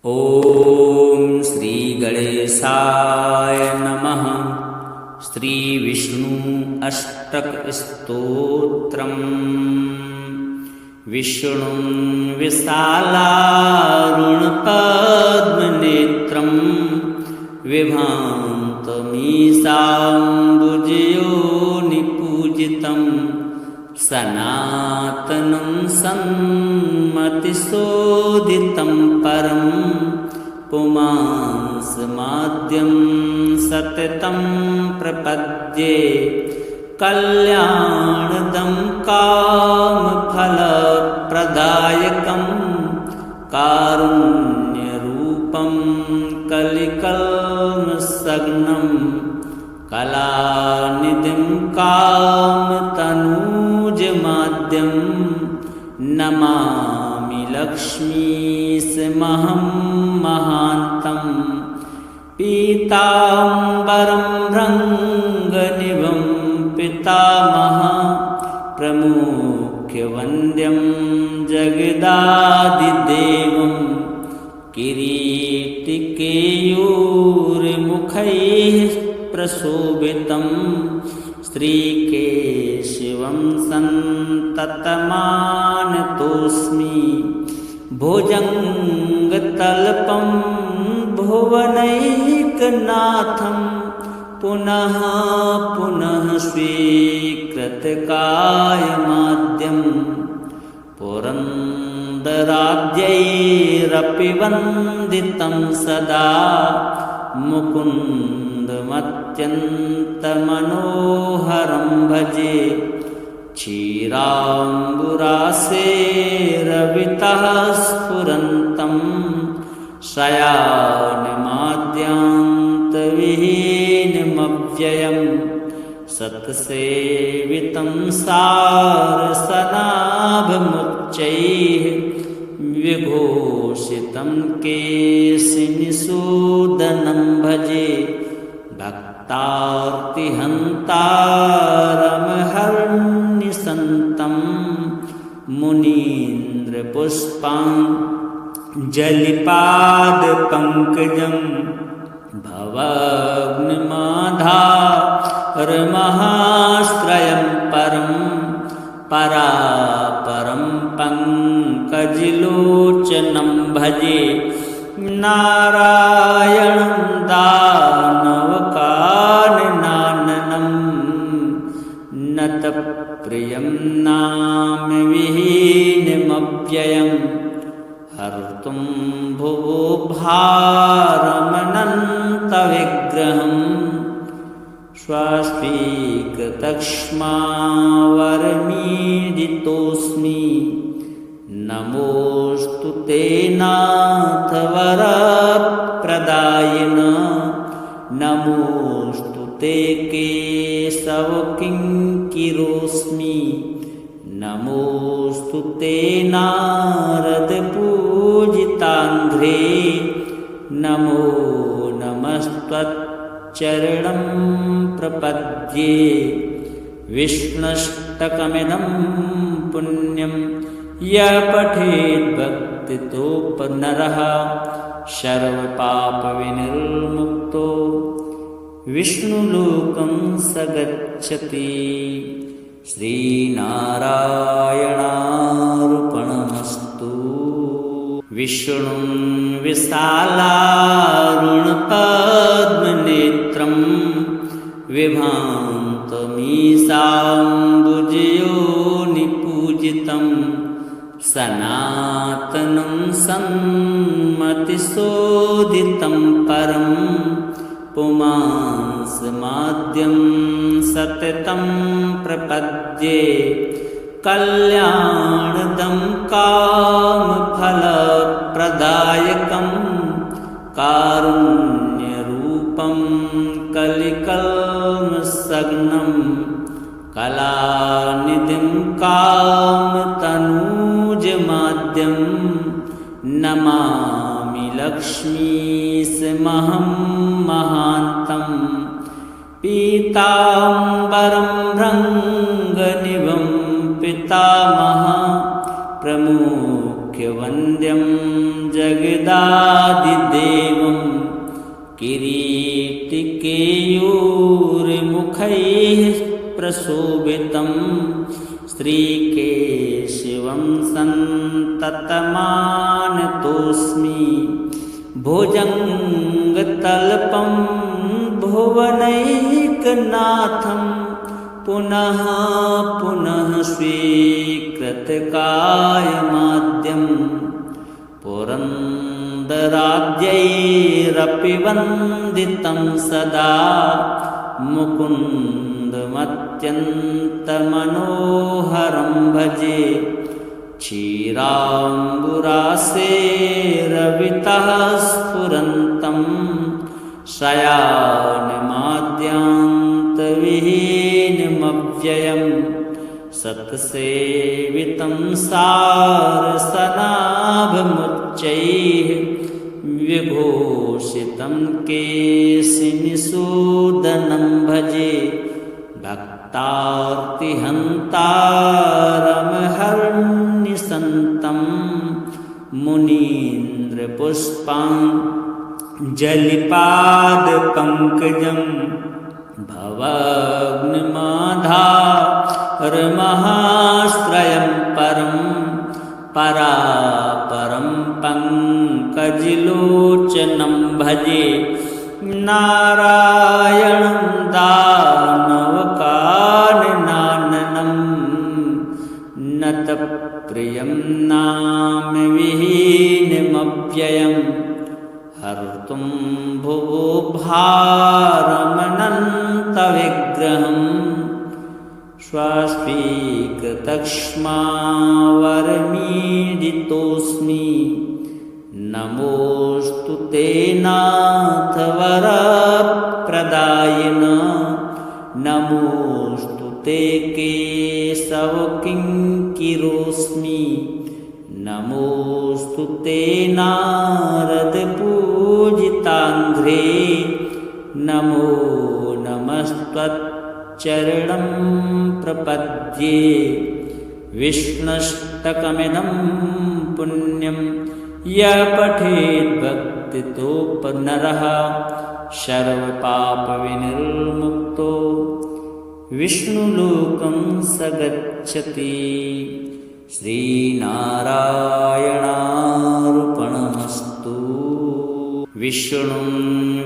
ॐ श्री गणेशाय नमः। श्री विष्णु अष्टक स्तोत्रम्। विष्णुं विशालारुणपद्मनेत्रं विभान्तमीशाम्बुजयोनिपूजितं सनातनं सन्मतिशोधितं परं पुमांसमाद्यं सततं प्रपद्ये। कल्याणदं कामफलप्रदायकं कारुण्यरूपं कलिकल्मषग्नं कलानिधिं कामतनूजमाद्यं नमामि लक्ष्मीसमहं महान्तं। पीताम्बरं रङ्गनिभं पितामह प्रमुख्यवन्द्यं जगदादिदेवं किरीटिकेयूरमुखैः प्रशोभितं श्रीकेशवं सन्ततमानतोऽस्मि। भुजङ्गतल्पं भुवनैकनाथं पुनः पुनः स्वीकृतकायमाद्यं पुरन्दराद्यैरपि वन्दितं सदा मुकुन्दमत्यन्तमनोहरं भजे। क्षीराम्बुरासेरवितः स्फुरन्तं शयानमाद्यान्तविहीनमव्ययं सत्सेवितं सारसनाभमुच्चैः विभूषितं केशिनिषूदनं भजे। भक्तार्तिहन्तारमहर्निशन्तं मुनीन्द्रपुष्पाञ्जलिपादपङ्कजं भवग्निमाधारमहाश्रयं परं परापरं पङ्कजलोचनं भजे। नारायणं दानवकाननाननं नतप्रियं नाम विहीनमव्ययं हर्तुं भुवो भारमनन्तविग्रहं स्वास्वीकृतक्ष्मावरमीडितोऽस्मि। नमोऽस्तु ते नाथ वरप्रदायिन नमोऽस्तु ते केशव किङ्किरोऽस्मि। नमोऽस्तु ते नारद पूजिताङ्घ्रे नमो नमस्त्वच्चरणं प्रपद्ये। विष्णुष्टकमिदं पुण्यं यः पठेद्भक्तितोऽपनरः सर्वपापविनिर्मुक्तो विष्णुलोकं स गच्छति। श्रीनारायणार्पणमस्तु। विष्णुं विशालारुणपद्मनेत्रं विभान्तमीशाम्बुजयोनिपूजितं सनातनं सन्मतिशोधितं परं पुमांसमाद्यं सततं प्रपद्ये। कल्याणदं कामफलप्रदायकं कारुण्यरूपं कलिकल्मषग्नं कलानिधिं कामतनूजमाद्यं नमामि लक्ष्मीसमहं महान्तं। पीताम्बरं रङ्गनिभं पितामह प्रमुख्यवन्द्यं जगदादिदेवं जगदादिदेवं किरीटिकेयूरमुखैः प्रशोभितं श्रीकेशवं सन्ततमानतोऽस्मि भुजङ्गतल्पं भुवनैकनाथं पुनः पुनः स्वीकृतकायमाद्यं पुरन्दराद्यैरपि वन्दितं सदा मुकुन्दमत्यन्तमनोहरं भजे क्षीराम्बुरासेरवितः स्फुरन्तं शयानमाद्यान्तविहीनमव्ययं सत्सेवितं सारसनाभमुच्चैः विभूषितं केशिनिषूदनं भजे भक्तार्तिहन्तारमहर्निशन्तं मुनीन्द्रपुष्पाञ्जलिपादपङ्कजं भवग्निमाधारमहाश्रयं परापरं पङ्कजलोचनं भजे नारायणं दानवकाननाननं नतप्रियं नामविहीनमव्ययं हर्तुं भुवो भारमनन्तविग्रहं स्वास्वीकृतक्ष्मावरमीडितोऽस्मि नमोऽस्तु ते नाथ वरप्रदायिन नमोऽस्तु ते केशवकिङ्किरोऽस्मि नमोऽस्तु ते नारदपूजिताङ्घ्रे नमो नमस्त्वच्चरणं प्रपद्ये विष्णुष्टकमिदं पुण्यं यः पठेद्भक्तितो नरः सर्वपापविनिर्मुक्तो विष्णुलोकं स गच्छति। श्रीनारायणार्पणमस्तु। विष्णुं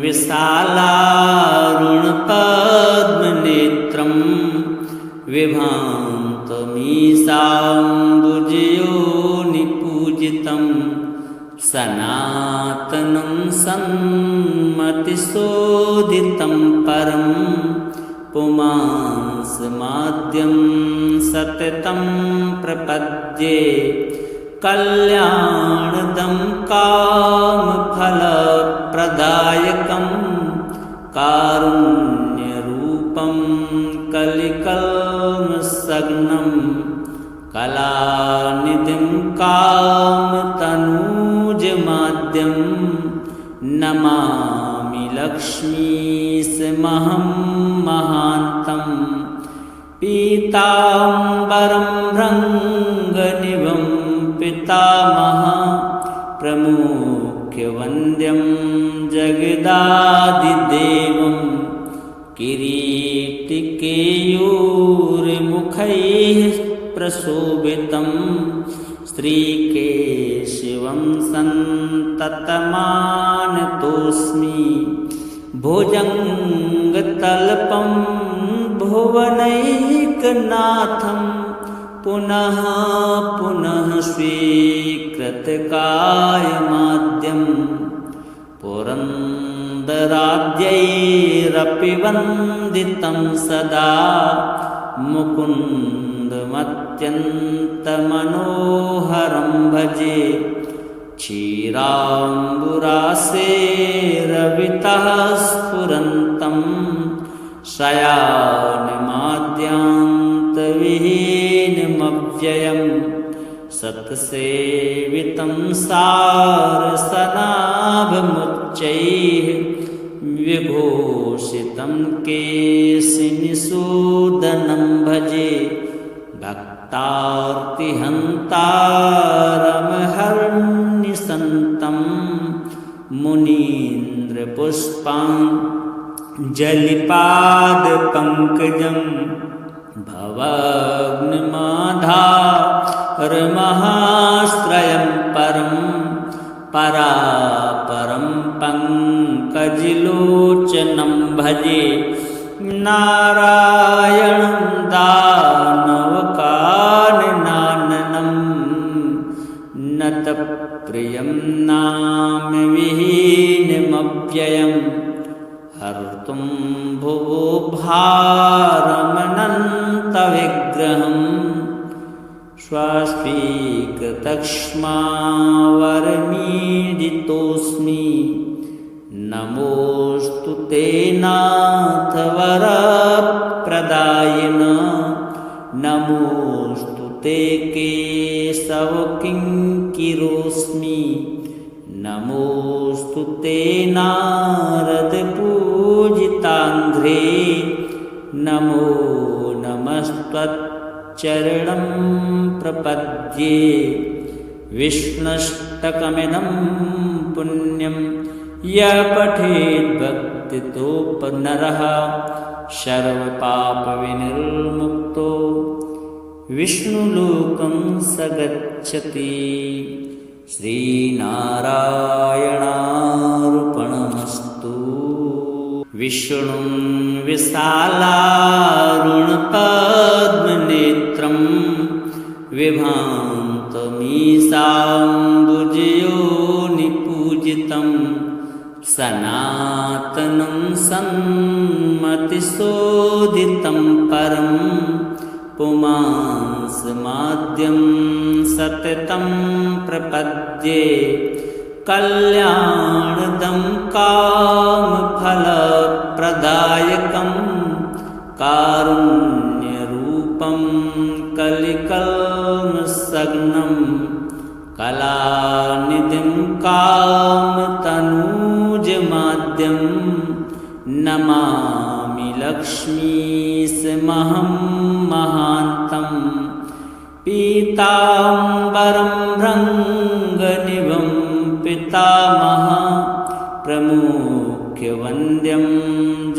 विशालारुणपद्मनेत्रं विभान्तमीशाम्बुजयोनिपूजितं सनातनं सन्मतिशोधितं परं पुमांसमाद्यं सततं प्रपद्ये कल्याणदं कामफलप्रदायकं कारुण्यरूपं कलिकल्मषग्नं कलानिधिं कामतनूजमाद्यं नमामि लक्ष्मीशमहं महान्तं पीताम्बरं रङ्गनिभं पितामह प्रमुख्यवन्द्यं जगदादिदेवं किरीटिकेयूरमुखैः प्रशोभितं श्रीकेशवं सन्ततमानतोऽस्मि भुजङ्गतल्पं भुवनैकनाथं पुनः पुनः स्वीकृतकायमाद्यं पुरन्दराद्यैरपि वन्दितं सदा मुकुन्दमत्यन्तमनोहरं भजे क्षीराम्बुरासेरवितः स्फुरन्तं शयानमाद्यान्तविहीनमव्ययं सत्सेवितं सारसनाभमुच्चैः विभूषितं केशिनिषूदनं भजे भक्तार्तिहन्तारमहर्निशन्तं मुनीन्द्रपुष्पाञ्जलिपादपङ्कजं भवग्निमाधारमहाश्रयं परं परापरं पङ्कजलोचनं भजे नारायणं दानवकाननाननं नतप्रियं नामविहीनमव्ययं हर्तुं भुवो भारमनन्तविग्रहं स्वास्वीकृतक्ष्मावरमीडितोऽस्मि नमोऽस्तु ते नाथ वरप्रदायिन नमोऽस्तु ते केशवकिङ्किरोऽस्मि नमोऽस्तु ते नारदपूजिताङ्घ्रे नमो नमस्त्वच्चरणं प्रपद्ये विष्णुष्टकमिदं पुण्यं यः पठेद्भक्तितोऽपनरः सर्वपापविनिर्मुक्तो विष्णुलोकं स गच्छति श्रीनारायणार्पणमस्तु विष्णुं विशालारुणपद्मनेत्रं विभान्तमीशाम्बुजयोनिपूजितं सनातनं सन्मतिशोधितं परं पुमांसमाद्यं सततं प्रपद्ये कल्याणदं कामफलप्रदायकं कारुण्यरूपं कलिकल्मषग्नं कलानिधिं कामतनूजमाद्यं नमामि लक्ष्मीशमहं महान्तं पीताम्बरं भृङ्गनिभं पितामह प्रमुख्यवन्द्यं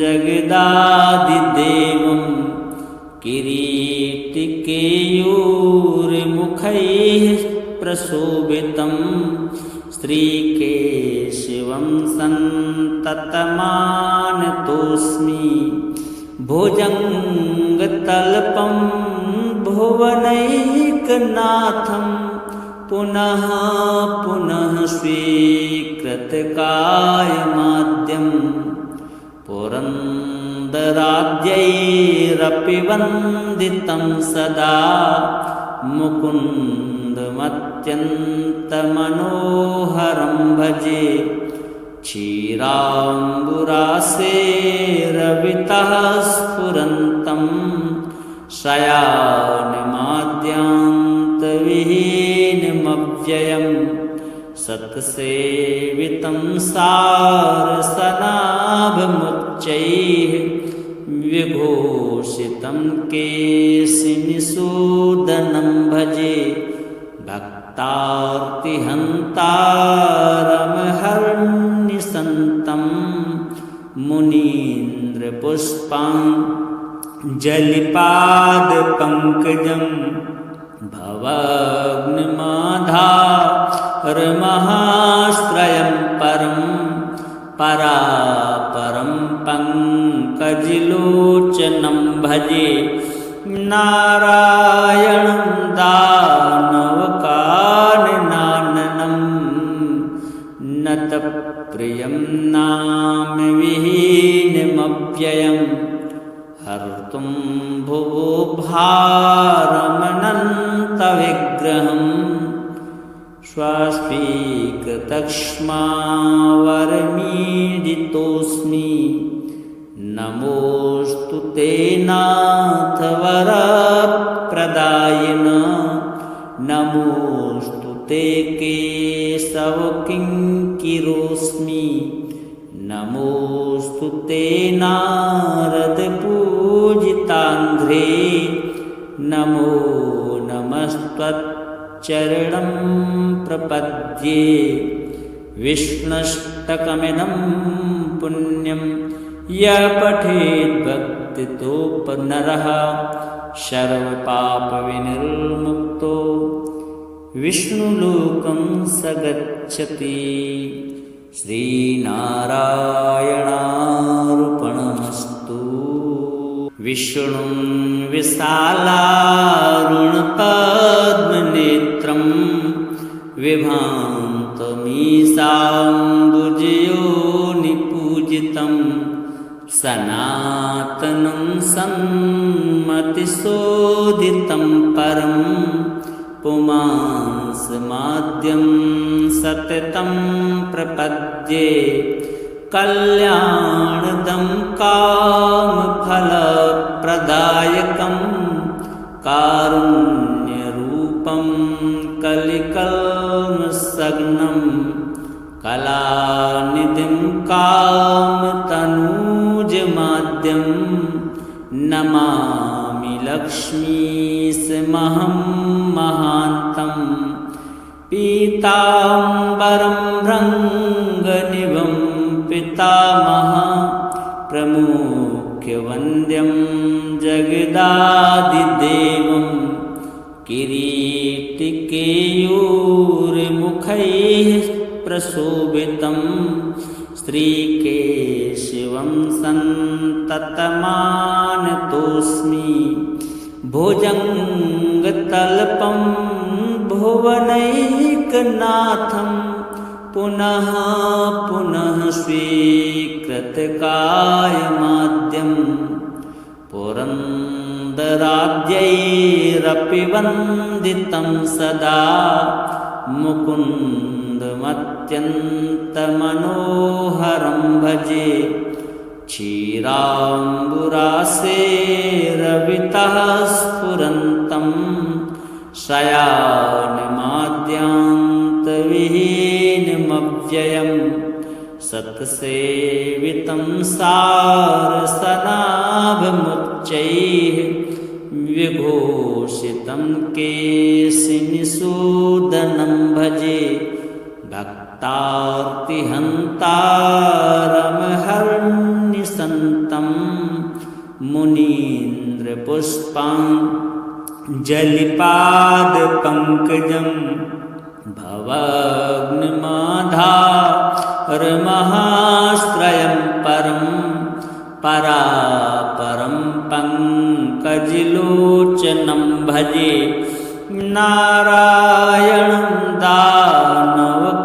जगदादिदेवं किरीटिकेयूरमुखैः प्रशोभितं श्रीकेशवं सन्ततमानतोऽस्मि भुजङ्गतल्पं भुवनैकनाथं पुनः पुनः स्वीकृतकायमाद्यं पुरन्दराद्यैरपि वन्दितं सदा मुकुन्दमत्यन्तमनोहरं भजे क्षीराम्बुरासेरवितः स्फुरन्तं शयानमाद्यान्तविहीनमव्ययं सत्सेवितं सारसनाभमुच्चैः विभूषितं केशिनिषूदनं भजे भक्तार्तिहन्तारमहर्निशन्तं मुनीन्द्रपुष्पाञ्जलिपादपङ्कजं भवग्निमाधारमहाश्रयं परं परापरं पङ्कजलोचनं भजे नारायणं दानवकाननाननं नतप्रियं नामविहीनमव्ययं हर्तुं भुवो भारमनन्तविग्रहं स्वास्वीकृतक्ष्मावरमीडितोऽस्मि नमोऽस्तु ते नाथ वरप्रदायिन नमोऽस्तु ते केशवकिङ्किरोऽस्मि नमोऽस्तु ते नारदपूजिताङ्घ्रे नमो नमस्त्वच्चरणं प्रपद्ये विष्णुष्टकमिदं पुण्यं यः पठेद्भक्तितोपनरः सर्वपापविनिर्मुक्तो विष्णुलोकं स गच्छति। श्रीनारायणार्पणमस्तु। विष्णुं विशालारुणपद्मनेत्रं विभान्तमीशाम्बुजयोनिपूजितं सनातनं सन्मतिशोधितं परं पुमांसमाद्यं सततं प्रपद्ये। कल्याणदं कामफलप्रदायकं कारुण्यरूपं कलिकल्मषग्नं कलानिधिं कामतनूजमाद्यं नमामि लक्ष्मीशमहं महान्तं। पीताम्बरं रङ्गनिभं पितामह प्रमुख्यवन्द्यं जगदादिदेवं किरीटिकेयूरमुखैः प्रशोभितं श्रीकेशवं सन्ततमानतोऽस्मि। भुजङ्गतल्पं भुवनैकनाथं पुनः पुनः स्वीकृतकायमाद्यं पुरन्दराद्यैरपि वन्दितं सदा मुकुन्दमत्यन्तमनोहरं भजे। क्षीराम्बुरासेरवितः स्फुरन्तं शयानमाद्यान्तविहीनमव्ययं सत्सेवितं सारसनाभमुच्चैः विघोषितं केशिनिषूदनं भजे। भक्तार्तिहन्तारमहर्निशन्तं मुनीन्द्रपुष्पाञ्जलिपादपङ्कजं भवग्निमाधारमहाश्रयं परं परापरं पङ्कजलोचनं भजे। नारायणं दानवकाननाननं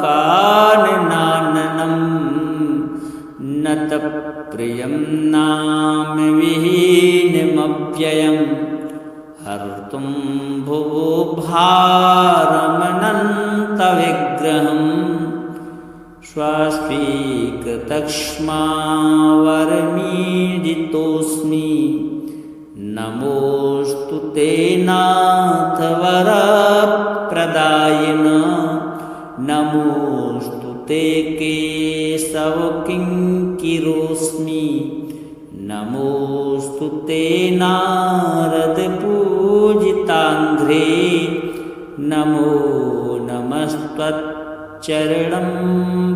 नतप्रियं नामविहीनमव्ययं हर्तुं भुवो भारमनन्तविग्रहं स्वास्वीकृतक्ष्मावरमीडितोऽस्मि। नमोऽस्तु ते नाथ वरप्रदायिन नमोऽस्तु ते केशव किङ्किरोऽस्मि। नमोऽस्तु ते नारद पूजिताङ्घ्रे नमो नमस्त्वच्चरणं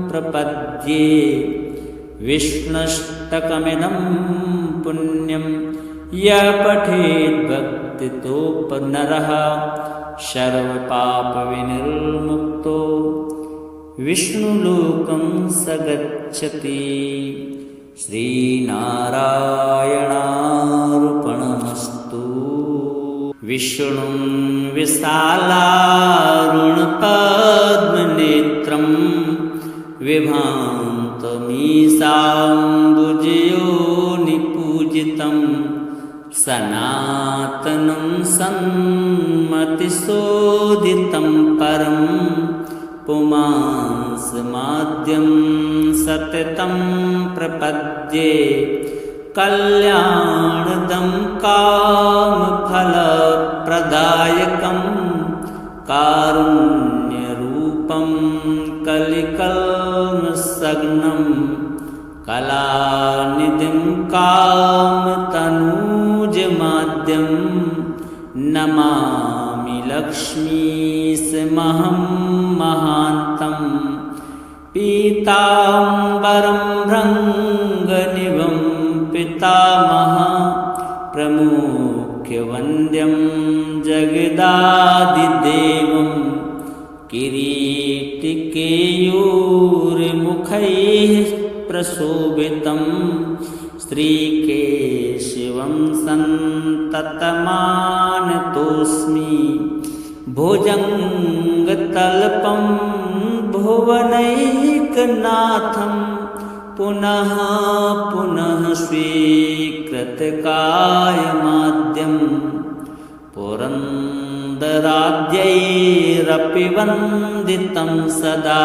प्रपद्ये। विष्णुष्टकमिदं पुण्यं यः पठेद्भक्तितोपनरः सर्वपापविनिर्मुक्तो विष्णुलोकं स गच्छति। श्रीनारायणार्पणमस्तु। विष्णुं विशालारुणपद्मनेत्रं विभान्तमीशाम्बुजयोनिपूजितं सनातनं सन्मतिशोधितं परं पुमांसमाद्यं सततं प्रपद्ये। कल्याणदं कामफलप्रदायकं कारुण्यरूपं कलिकल्मषग्नं कलानिधिं कामतनूजमाद्यं नमामि लक्ष्मीशमहं महान्तं। पीताम्बरं भृङ्गनिभं पितामह प्रमुख्यवन्द्यं जगदादिदेवं किरीटिकेयूरमुखैः प्रशोभितं श्रीकेशवं सन्ततमानतोऽस्मि भुजङ्गतल्पं भुवनैकनाथं पुनः पुनः स्वीकृतकायमाद्यं पुरन्दराद्यैरपि वन्दितं सदा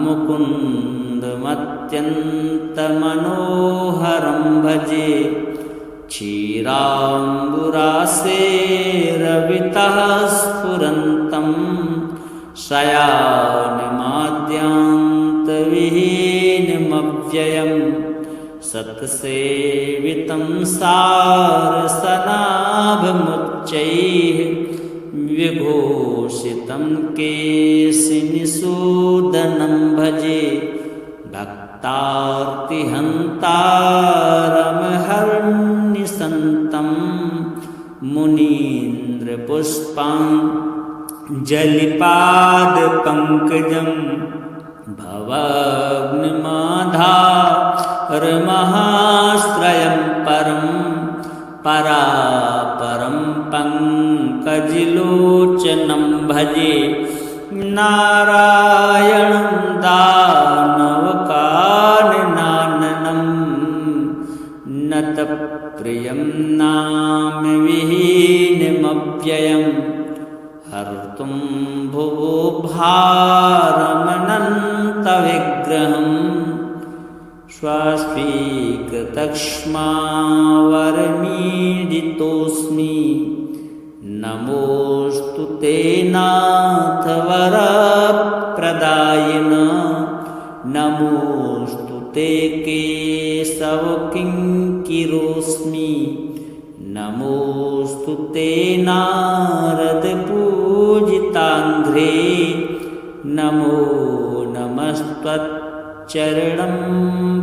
मुकुन्दमत्यन्तमनोहरं भजे क्षीराम्बुरासेरवितः स्फुरन्तं शयानमाद्यान्तविहीनमव्ययं सत्सेवितं सारसनाभमुच्चैः विभूषितं केशिनिषूदनं भजे भक्तार्तिहन्तारमहर्निशन्तं मुनीन्द्रपुष्पाञ्जलिपादपङ्कजं भवाग्निमाधारमहाश्रयं परापरं पङ्कजलोचनं भजे नारायणं दानवकाननाननं नतप्रियं नाम विहीनमव्ययं हर्तुं भुवो भारमनन्तविग्रहं स्वास्वीकृतक्ष्मावरमीडितोऽस्मि नमोऽस्तु ते नाथ वरप्रदायिन नमोऽस्तु ते केशवकिङ्किरोऽस्मि नमोऽस्तु ते नारदपूजिताङ्घ्रे नमो नमस्त्वच्चरणं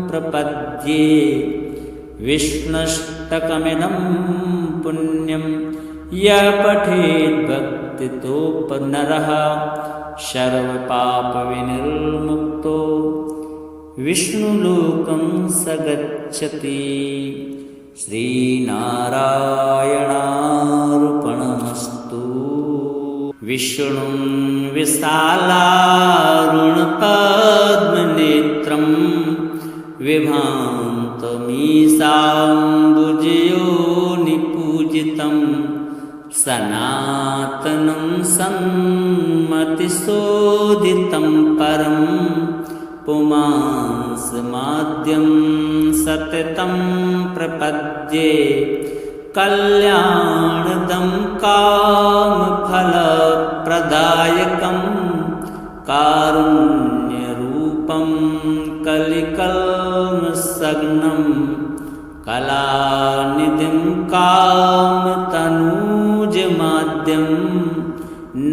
प्रपद्ये विष्णुष्टकमिदं पुण्यं यः पठेद्भक्तितोऽपनरः सर्वपापविनिर्मुक्तो विष्णुलोकं स गच्छति श्रीनारायणार्पणमस्तु विष्णुं विशालारुणपद्मनेत्रं विभान्तमीशाम्बुजयोनिपूजितं सनातनं सन्मतिशोधितं परं पुमांसमाद्यं सततं प्रपद्ये कल्याणदं कामफलप्रदायकं कारुण्यरूपं कलिकल्मषग्नं कलानिधिं कामतनूजमाद्यं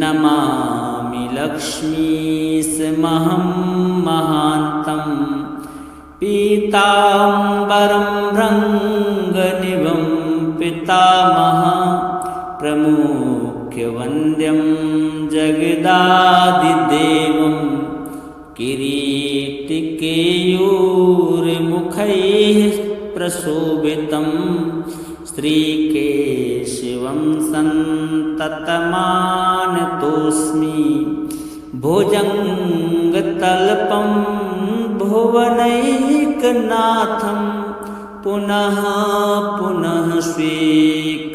नमामि लक्ष्मीशमहं महान्तं पीताम्बरं भृङ्गनिभं पितामह प्रमुख्यवन्द्यं जगदादिदेवं किरीटिकेयूरमुखैः प्रशोभितं श्रीकेशवं सन्ततमानतोऽस्मि भुजङ्गतल्पं भुवनैकनाथं पुनः पुनः स्वीकृतकायमाद्यं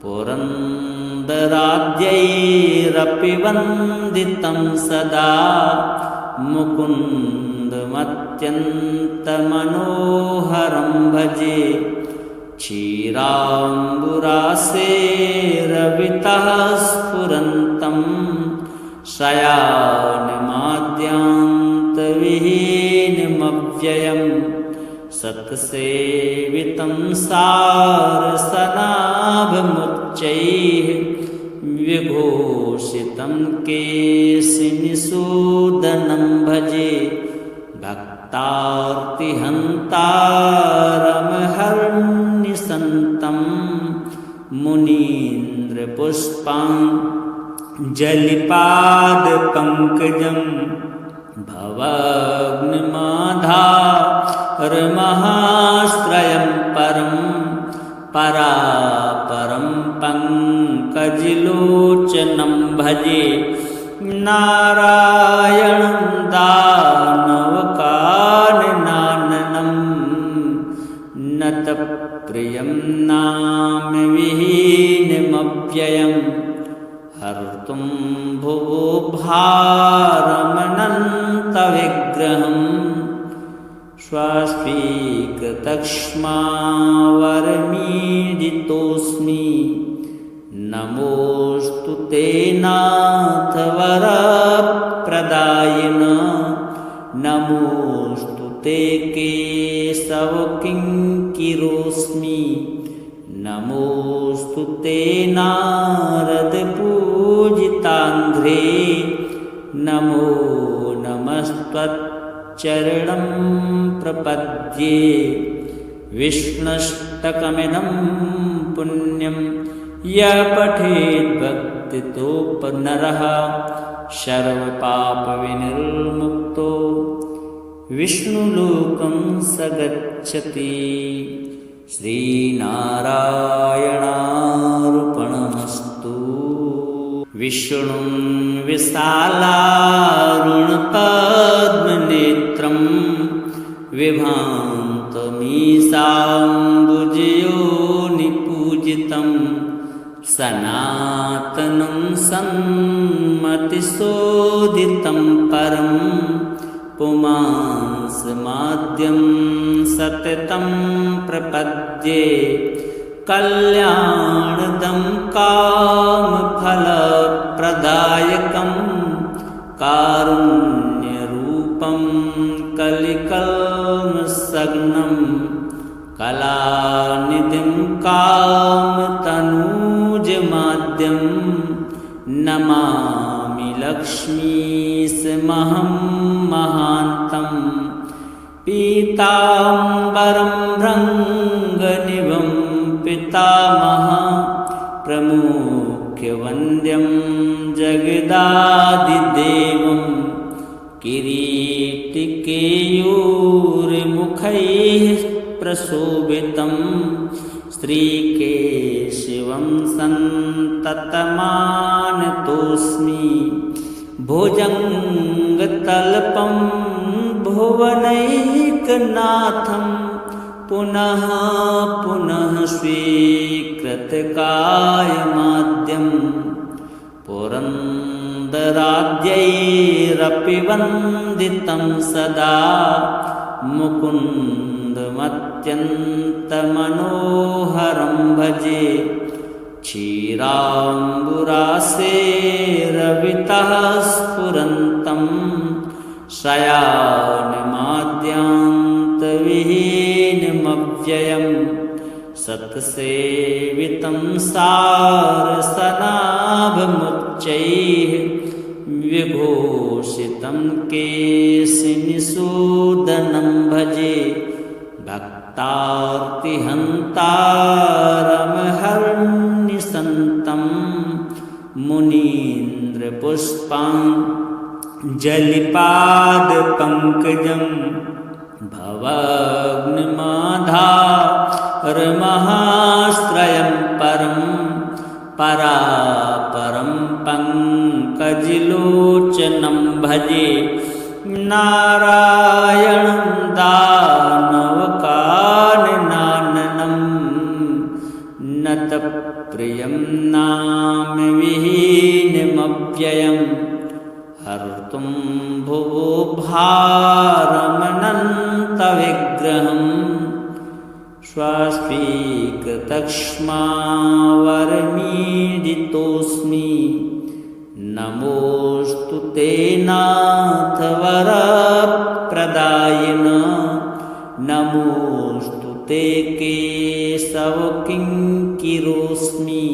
पुरन्दराद्यैरपि वन्दितं सदा मुकुन्दमत्यन्तमनोहरं भजे क्षीराम्बुरासेरवितः स्फुरन्तं शयानमाद्यान्तविहीनमव्ययं सत्सेवितं सारसनाभमुच्चैः विभूषितं केशिनिषूदनं भजे भक्तार्तिहन्तारमहर्निशन्तं मुनीन्द्रपुष्पाञ्जलिपादपङ्कजं भवाग्निमाधारमहाश्रयं परं परापरं पङ्कजलोचनं भजे नारायणं दानवकाननाननं नतप्रियं नामविहीनमव्ययं हर्तुं भुवो भारमनन्तविग्रहम् स्वास्वीकृतक्ष्मावरमीडितोऽस्मि नमोऽस्तु ते नाथ वरप्रदायिन नमोऽस्तु ते केशवकिङ्किरोऽस्मि नमोऽस्तु ते नारदपूजिताङ्घ्रे नमो नमस्त्वच्चरणं प्रपद्ये विष्णुष्टकमिदं पुण्यं यः पठेद्भक्तितो नरः सर्वपापविनिर्मुक्तो विष्णुलोकं स गच्छति। श्रीनारायणार्पणमस्तु। विष्णुं विशालारुणपद्मनेत्रं विभान्तमीशाम्बुजयोनिपूजितं सनातनं सन्मतिशोधितं परं पुमांसमाद्यं सततं प्रपद्ये कल्याणदं कामफलप्रदायकं कारुण्यरूपं कलिकल्मषग्नं कलानिधिं कामतनूजमाद्यं नमामि लक्ष्मीशमहं महान्तं पीताम्बरं भृङ्गनिभं पितामह प्रमुख्यवन्द्यं जगदादिदेवं किरीटिकेयूरमुखैः प्रशोभितं श्रीकेशवं सन्ततमानतोऽस्मि भुजङ्गतल्पं भुवनैकनाथं पुनः पुनः स्वीकृतकायमाद्यं पुरन्दराद्यैरपि वन्दितं सदा मुकुन्दमत्यन्तमनोहरं भजे क्षीराम्बुरासेरवितः स्फुरन्तं शयानमाद्यान्तविहीनमव्ययं सत्सेवितं सारसनाभमुच्चैः विभूषितं केशिनिषूदनं भजे भक्तार्तिहन्तारमहर्निशन्तं मुनीन्द्रपुष्पाञ्जलिपादपङ्कजं भवाग्निमाधारमहाश्रयं परं परापरं पङ्कजलोचनं भजे नारायणं दानवकाननाननं नतप्रियं नामविहीनमव्ययं हर्तुं भुवो भारमनन्तविग्रहम् स्वास्वीकृतक्ष्मावरमीडितोऽस्मि नमोऽस्तु ते नाथ वरप्रदायिन नमोऽस्तु ते केशवकिङ्किरोऽस्मि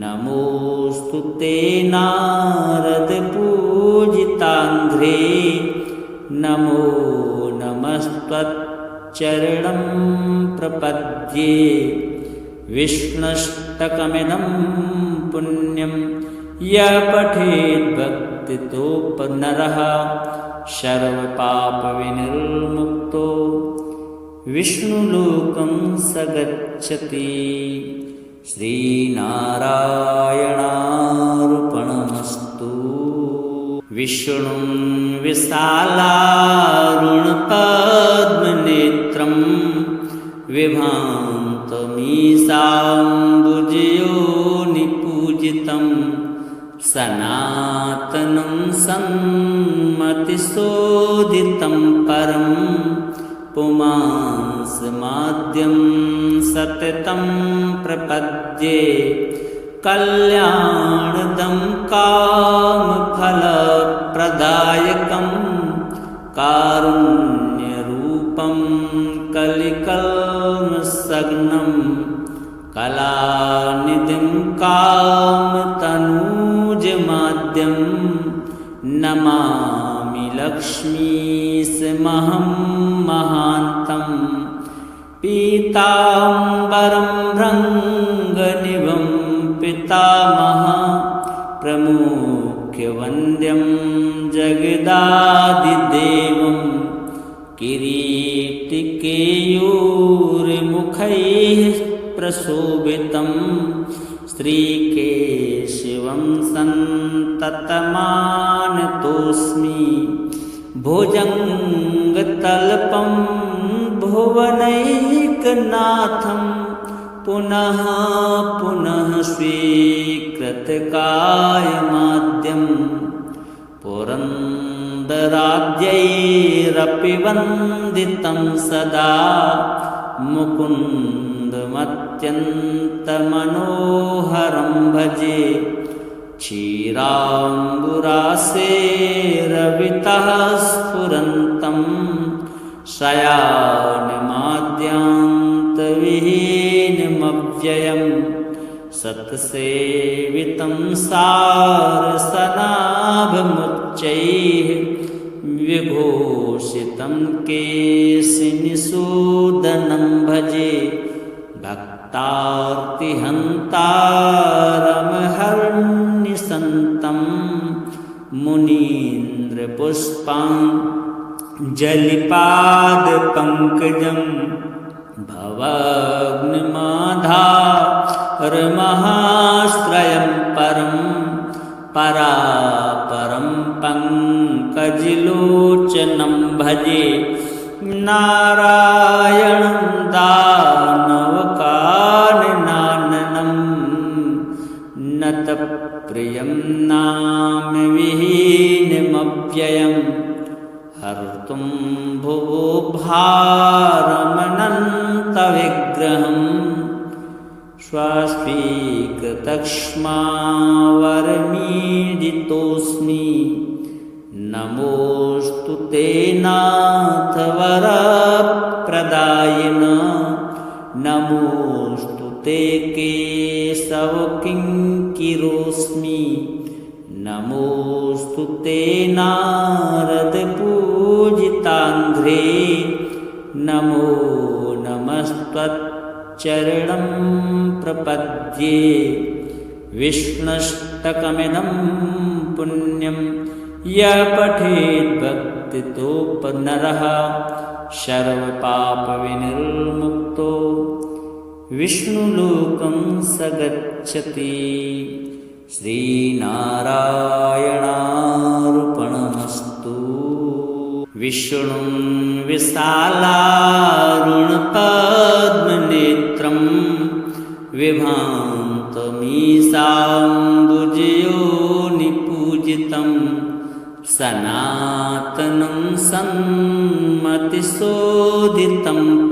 नमोऽस्तु नमोऽस्तु ते नारदपूजिताङ्घ्रे नमो नमस्त्वच्चरणं प्रपद्ये विष्णुष्टकमिदं पुण्यं यः पठेद्भक्तितो नरः सर्वपापविनिर्मुक्तो विष्णुलोकं स गच्छति। श्रीनारायणार्पणमस्तु। विष्णुं विशालारुणपद्मनेत्रं विभान्तमीशाम्बुजयोनिपूजितं सनातनं सन्मतिशोधितं परं पुमांसमाद्यं सततं प्रपद्ये कल्याणदं कामफलप्रदायकं कारुण्यरूपं कलिकल्मषग्नं कलानिधिं कामतनूजमाद्यं नमामि लक्ष्मीशमहं महान्तं पीताम्बरं भृङ्गनिभं पितामह प्रमुख्यवन्द्यं जगदादिदेवं किरीटिकेयूरमुखैः प्रशोभितं श्रीकेशवं सन्ततमानतोऽस्मि भुजङ्गतल्पं भुवनैकनाथं पुनः पुनः स्वीकृतकायमाद्यं पुरन्दराद्यैरपि वन्दितं सदा मुकुन्दमत्यन्तमनोहरं भजे क्षीराम्बुरासेरवितः स्फुरन्तं शयानमाद्यान्तविहीनमव्ययं सत्सेवितं सारसनाभमुच्चैः विघोषितं केशिनिषूदनं भजे भक्तार्तिहन्तारमहर्निशन्तं मुनीन्द्रपुष्पाञ्जलिपादपङ्कजं भवग्निमाधारमहाश्रयं परं परापरं पङ्कजलोचनं भजे नारायणं दानवकाननाननं नतप्रियं नामविहीनमव्ययं हर्तुं भुवो भारमनन्तविग्रहं स्वास्वीकृतक्ष्मावरमीडितोऽस्मि नमोऽस्तु ते नाथ वरप्रदायिन नमोऽस्तु ते केशव किङ्किरोऽस्मि नमोऽस्तु ते नारदपूजिताङ्घ्रे नमो नमस्त्वच्चरणं प्रपद्ये विष्णुष्टकमिदं पुण्यं यः पठेद्भक्तितो नरः सर्वपापविनिर्मुक्तो विष्णुलोकं स गच्छति। श्रीनारायणार्पणमस्तु। विष्णुं विशालारुणपद्मनेत्रं विभान्तमीशाम्बुजयोनिपूजितं सनातनं सन्मतिशोधितं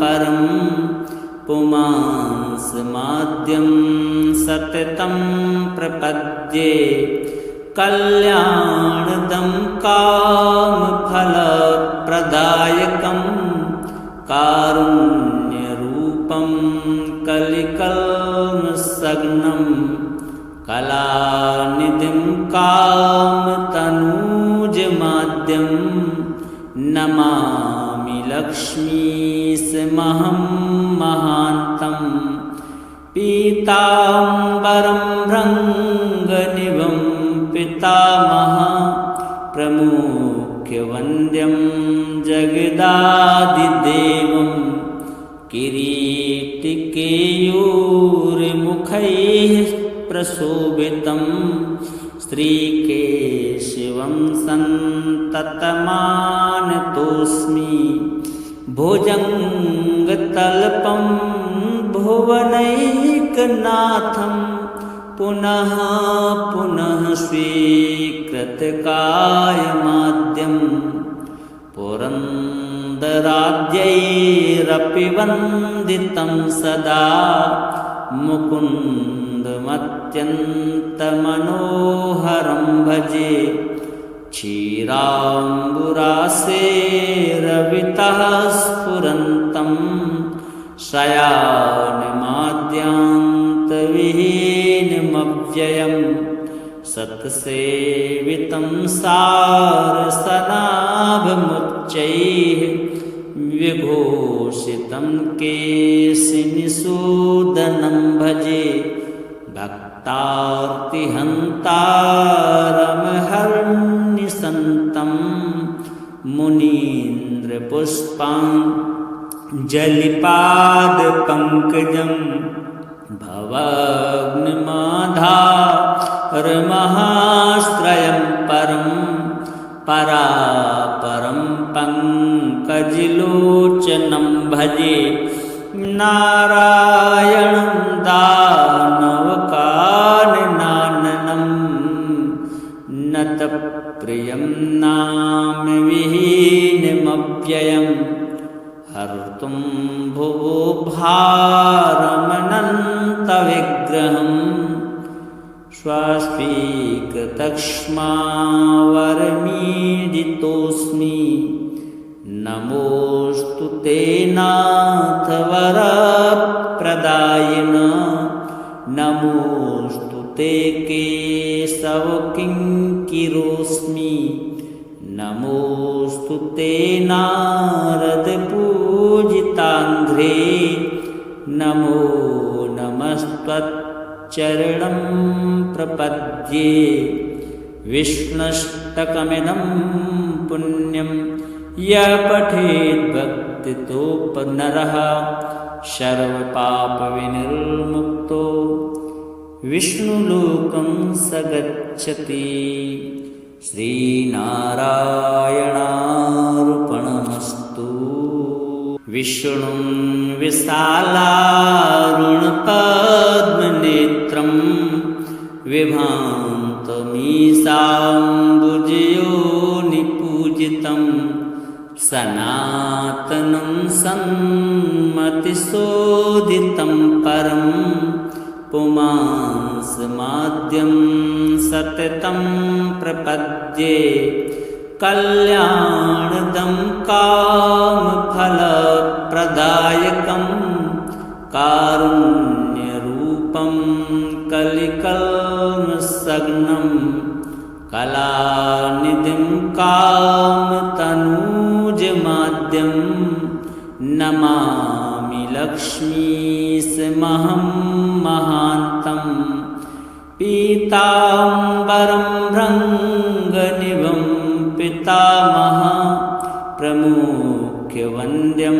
परं पुमांसमाद्यं सततं प्रपद्ये कल्याणदं कामफलप्रदायकं कारुण्यरूपं कलिकल्मषग्नं कला माद्यं नमामि लक्ष्मीसमहं महान्तं पीताम्बरं रङ्गनिभं पितामह प्रमुख्यवन्द्यं जगदादिदेवं किरीटिकेयूरमुखैः प्रशोभितं श्रीकेशवं सन्ततमानतोऽस्मि भुजङ्गतल्पं भुवनैकनाथं पुनः पुनः स्वीकृतकायमाद्यं पुरन्दराद्यैरपि वन्दितं सदा मुकुन्दमत्यन्तमनोहरं भजे क्षीराम्बुरासेरवितः स्फुरन्तं शयानमाद्यान्तविहीनमव्ययं सत्सेवितं सारसनाभमुच्चैः विभूषितं केशिनिषूदनं भजे भक्तार्तिहन्तारमहर्निशन्तं मुनीन्द्रपुष्पाञ्जलिपादपङ्कजं भवग्निमाधारमहाश्रयं परं परापरं पङ्कजलोचनं भजे नारायणं दानवकाननाननं नतप्रियं नाम विहीनमव्ययं हर्तुं भुवो भारमनन्तविग्रहं स्वास्वीकृतक्ष्मावरमीडितोऽस्मि नमोऽस्तु ते नाथ वरप्रदायिन नमोऽस्तु ते केशवकिङ्किरोऽस्मि नमोऽस्तु ते नारदपूजिताङ्घ्रे नमो नमस्त्वच्चरणं प्रपद्ये विष्णुष्टकमिदं पुण्यं यः पठेद्भक्तितोऽपनरः सर्वपापविनिर्मुक्तो विष्णुलोकं स गच्छति श्रीनारायणार्पणमस्तु विष्णुं विशालारुणपद्मनेत्रं विभान्तमीशाम्बुजयोनिपूजितं सनातनं सन्मतिशोधितं परं पुमांसमाद्यं सततं प्रपद्ये कल्याणदं कामफलप्रदायकं कारुण्यरूपं कलिकल्मषग्नं कलानिधिं कामतनूजमाद्यं नमामि लक्ष्मीसमहं महान्तं पीताम्बरं रङ्गनिभं पितामह प्रमुख्यवन्द्यं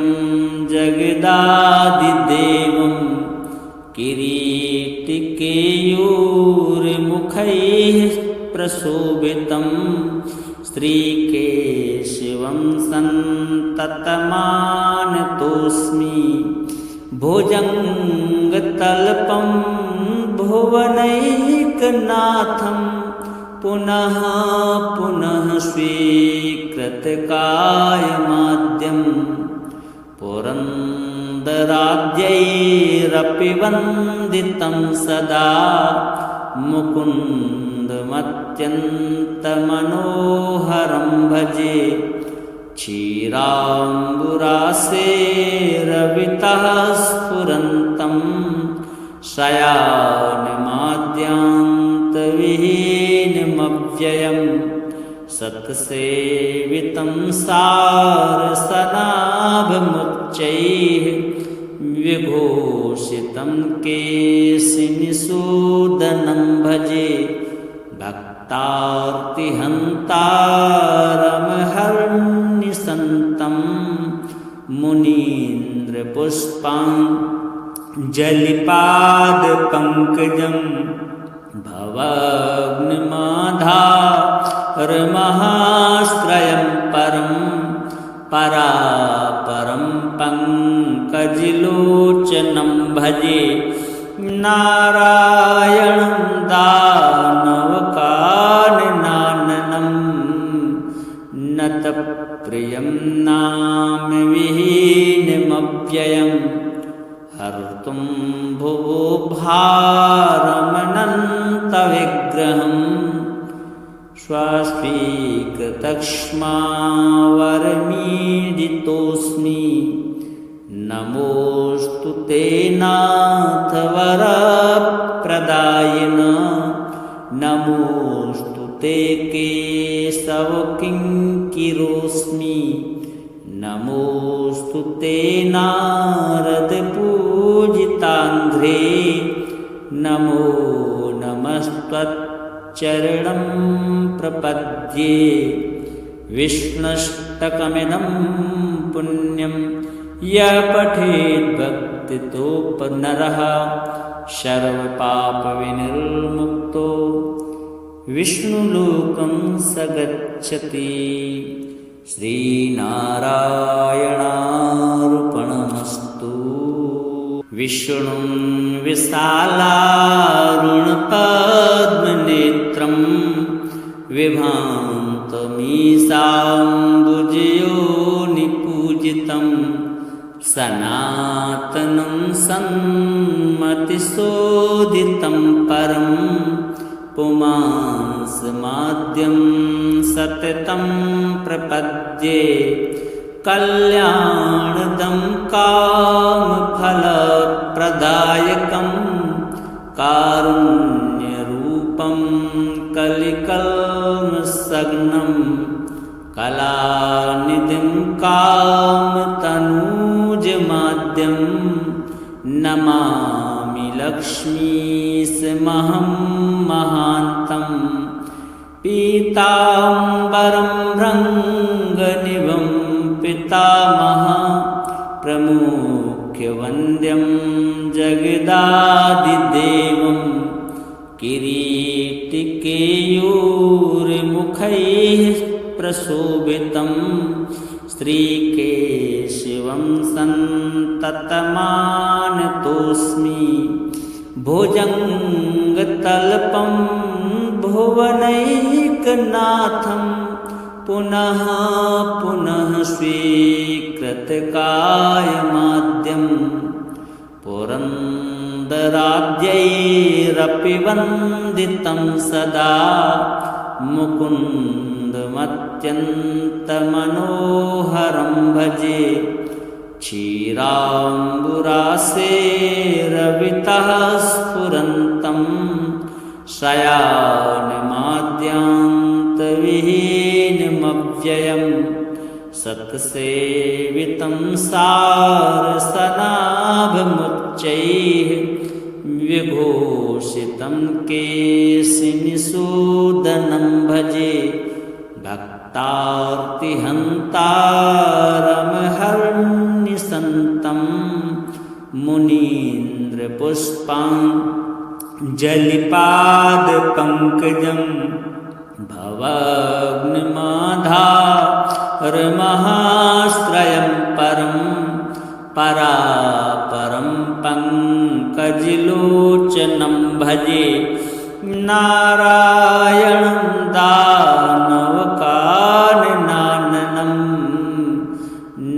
जगदादिदेवं किरीटिकेयूरमुखैः प्रशोभितं श्रीकेशवं सन्ततमानतोऽस्मि भुजङ्गतल्पं भुवनैकनाथं पुनः पुनः स्वीकृतकायमाद्यं पुरन्दराद्यैरपि वन्दितं सदा मुकुन्दमत्यन्तमनोहरं भजे क्षीराम्बुरासेरवितः स्फुरन्तं शयानमाद्यान्तविहीनमव्ययं सत्सेवितं सारसनाभमुच्चैः विभूषितं केशिनिषूदनं भजे भक्तार्तिहन्तारमहर्निशन्तं मुनीन्द्रपुष्पाञ्जलिपादपङ्कजं भवाग्निमाधारमहाश्रयं परापरं पङ्कजलोचनं भजे नारायणं दानवकाननाननं नतप्रियं नामविहीनमव्ययं हर्तुं भुवो भारमनन्तविग्रहं स्वास्वीकृतक्ष्मावरमीडितोऽस्मि नमोऽस्तु ते नाथ वरप्रदायिन नमोऽस्तु ते केशवकिङ्किरोऽस्मि नमोऽस्तु ते नारदपूजिताङ्घ्रे नमो नमस्त्वच्चरणं प्रपद्ये विष्णुष्टकमिदं पुण्यं यः पठेद्भक्तितोऽपनरः सर्वपापविनिर्मुक्तो विष्णुलोकं स गच्छति। श्रीनारायणार्पणमस्तु। विष्णुं विशालारुणपद्मनेत्रं विभान्तमीशाम्बुजयोनिपूजितं सनातनं सन्मतिशोधितं परं पुमांसमाद्यं सततं प्रपद्ये कल्याणदं कामफलप्रदायकं कारुण्यरूपं कलिकल्मषग्नं कलानिधिं कामतनूजमाद्यं नमामि लक्ष्मीशमहं महान्तं पीताम्बरं रङ्गनिभं पितामह प्रमुख्यवन्द्यं जगदादिदेवं किरीटिकेयूरमुखैः प्रशोभितं श्रीकेशवं सन्ततमानतोऽस्मि भुजङ्गतल्पं भुवनैकनाथं पुनः पुनः स्वीकृतकायमाद्यं पुरन्दराद्यैरपि वन्दितं सदा मुकुन्दमत्यन्तमनोहरं भजे क्षीराम्बुरासेरवितः स्फुरन्तं शयानमाद्यान्तविहीनमव्ययं सत्सेवितं सारसनाभमुच्चैः विभूषितं केशिनिषूदनं भजे भक्तार्तिहन्तारमहर्निशन्तं मुनीन्द्रपुष्पाञ्जलिपादपङ्कजं भवाग्निमाधारमहाश्रयं परापरं पङ्कजलोचनं भजे नारायणं दानवकाननाननं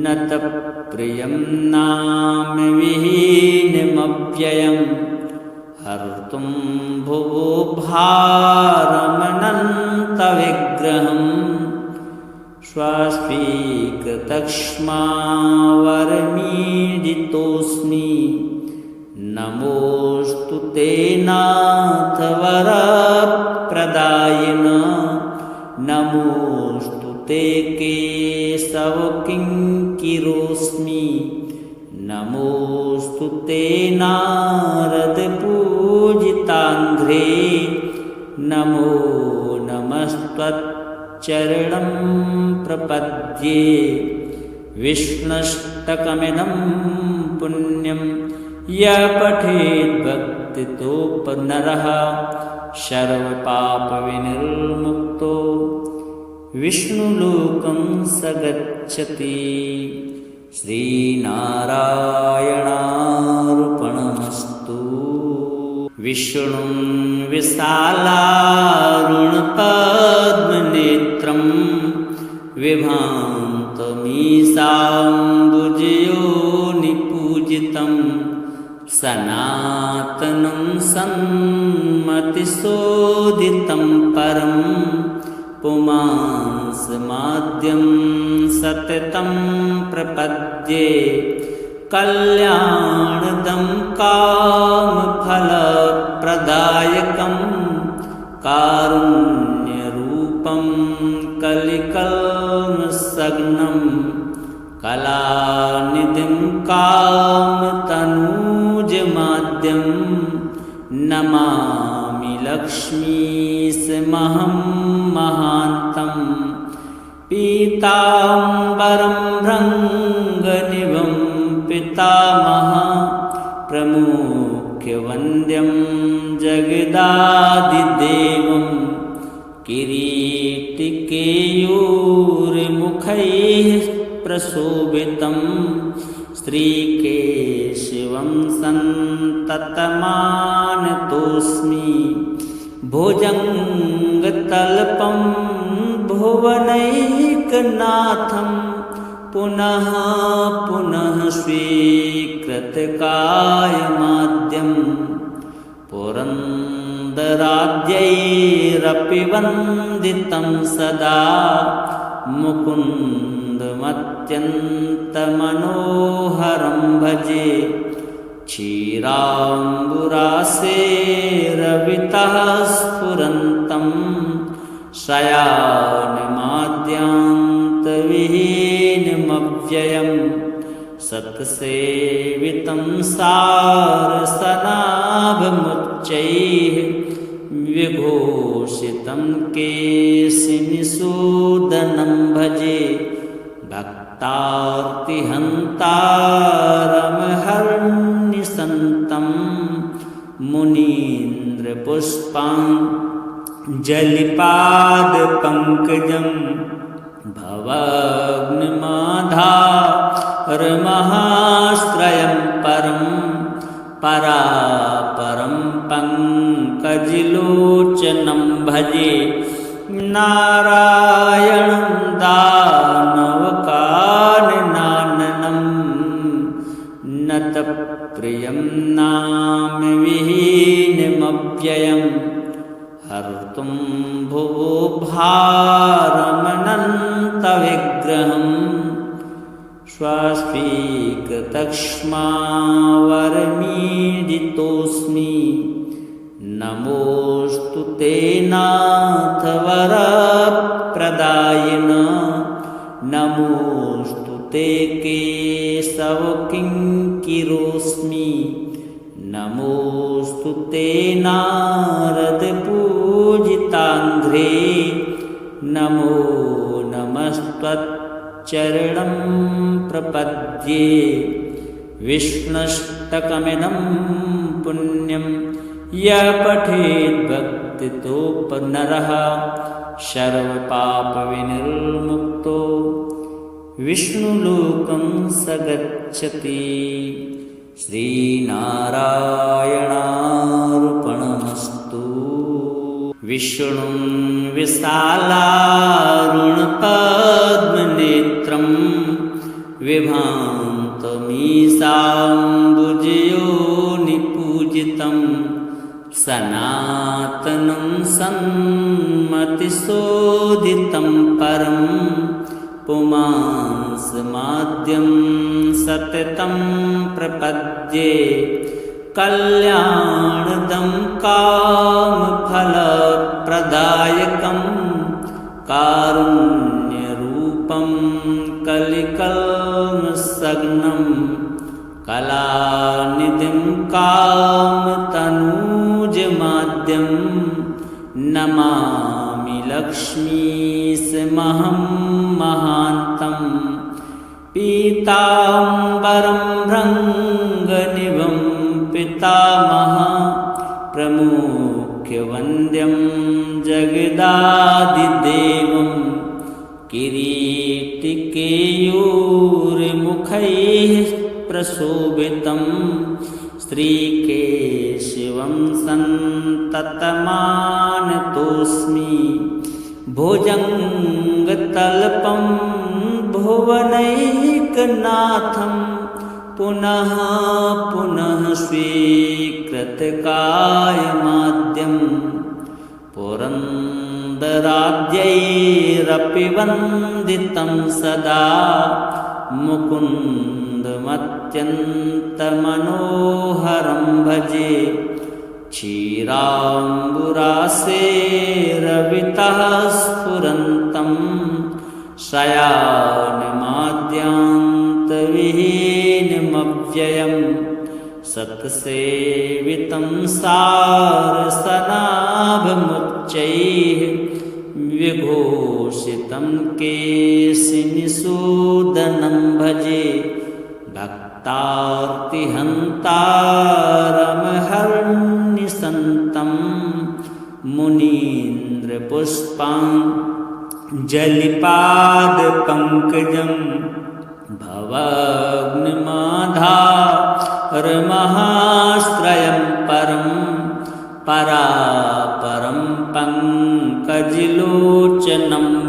नतप्रियं नामविहीनमव्ययं हर्तुं भुवो भारमनन्तविग्रहं स्वास्वीकृतक्ष्मावरमीडितोऽस्मि नमोऽस्तु ते नाथ वरप्रदायिन नमोऽस्तु ते केशव किङ्किरोऽस्मि नमोऽस्तु ते नारद पूजिताङ्घ्रे नमो नमस्त्वच्चरणं प्रपद्ये विष्णुष्टकमिदं पुण्यं यः पठेद्भक्तितोपनरः सर्वपापविनिर्मुक्तो विष्णुलोकं स गच्छति। श्रीनारायणार्पणमस्तु। विष्णुं विशालारुणपद्मनेत्रं विभान्तमीशाम्बुजयोनिपूजितं सनातनं सन्मतिशोधितं परं पुमांसमाद्यं सततं प्रपद्ये कल्याणदं कामफलप्रदायकं कारुण्यरूपं कलिकल्मषग्नं कलानिधिं कामतनूजमाद्यं नमामि लक्ष्मीशमहं महान्तं पीताम्बरं भृङ्गनिभं पितामह प्रमुख्यवन्द्यं जगदादिदेवं किरीटिकेयूरमुखैः प्रशोभितं श्रीकेशवं सन्ततमानतोऽस्मि भुजङ्गतल्पं भुवनैकनाथं पुनः पुनः स्वीकृतकायमाद्यं पुरन्दराद्यैरपि वन्दितं सदा मुकुन्दमत्यन्तमनोहरं भजे क्षीराम्बुरासेरवितः स्फुरन्तं शयानमाद्यान्तविहीनमव्ययं सत्सेवितं सारसनाभमुच्चैः विभूषितं केशिनिषूदनं भजे भक्तार्तिहन्तारमहर्निशन्तं मुनीन्द्रपुष्पाञ्जलिपादपङ्कजं भवग्निमाधारमहाश्रयं परं परापरं पङ्कजलोचनं भजे नारायणं दानवकाननाननं नतप्रियं नामविहीनमव्ययं हर्तुं भुवो भारमनन्तविग्रहं स्वास्वीकृतक्ष्मावरमीडितोऽस्मि नमोऽस्तु ते नाथ वरप्रदायिन नमोऽस्तु ते केशव किङ्किरोऽस्मि नमोऽस्तु ते नारद पूजिताङ्घ्रे नमो नमस्त्वच्चरणं प्रपद्ये विष्णुष्टकमिदं पुण्यं यः पठेद्भक्तितोपनरः सर्वपापविनिर्मुक्तो विष्णुलोकं स गच्छति। श्रीनारायणार्पणमस्तु। विष्णुं विशालारुणपद्मनेत्रं विभान्तमीशाम्बुजयोनिपूजितं सनातनं सन्मतिशोधितं परं पुमांसमाद्यं सततं प्रपद्ये कल्याणदं कामफलप्रदायकं रूपं कलिकल्मषग्नं कलानिधिं कामतनूजमाद्यं नमामि लक्ष्मीसमहं महान्तं पीताम्बरं भृङ्गनिभं पितामह प्रमुख्यवन्द्यं जगदादिदेवं किरीटिकेयूरमुखैः प्रशोभितं श्रीकेशवं सन्ततमानतोऽस्मि भुजङ्गतल्पं भुवनैकनाथं पुनः पुनः स्वीकृतकायमाद्यं पुरन्दराद्यैरपि वन्दितं सदा मुकुन्दमत्यन्तमनोहरं भजे क्षीराम्बुरासेरवितः स्फुरन्तं शयानमाद्यान्तविहीनमव्ययं सत्सेवितं सारसनाभमुच्चैः विभूषितं केशिनिषूदनं भजे भक्तार्तिहन्तारमहर्निशन्तं मुनीन्द्रपुष्पाञ्जलिपादपङ्कजं भवाग्निमाधारमहाश्रयं परं परापरं पङ्कजलोचनं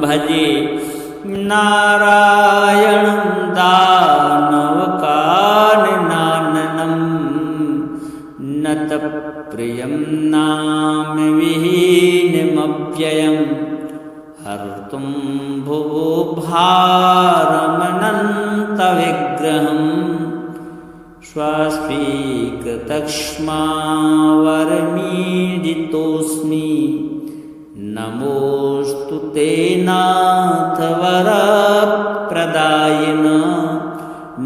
भजे नारायणं दानवकाननाननं नतप्रियं नामविहीनमव्ययं हर्तुं भुवो भारमनन्तविग्रहं स्वास्वीकृतक्ष्मावरमीडितोऽस्मि नमोऽस्तु ते नाथ वरप्रदायिन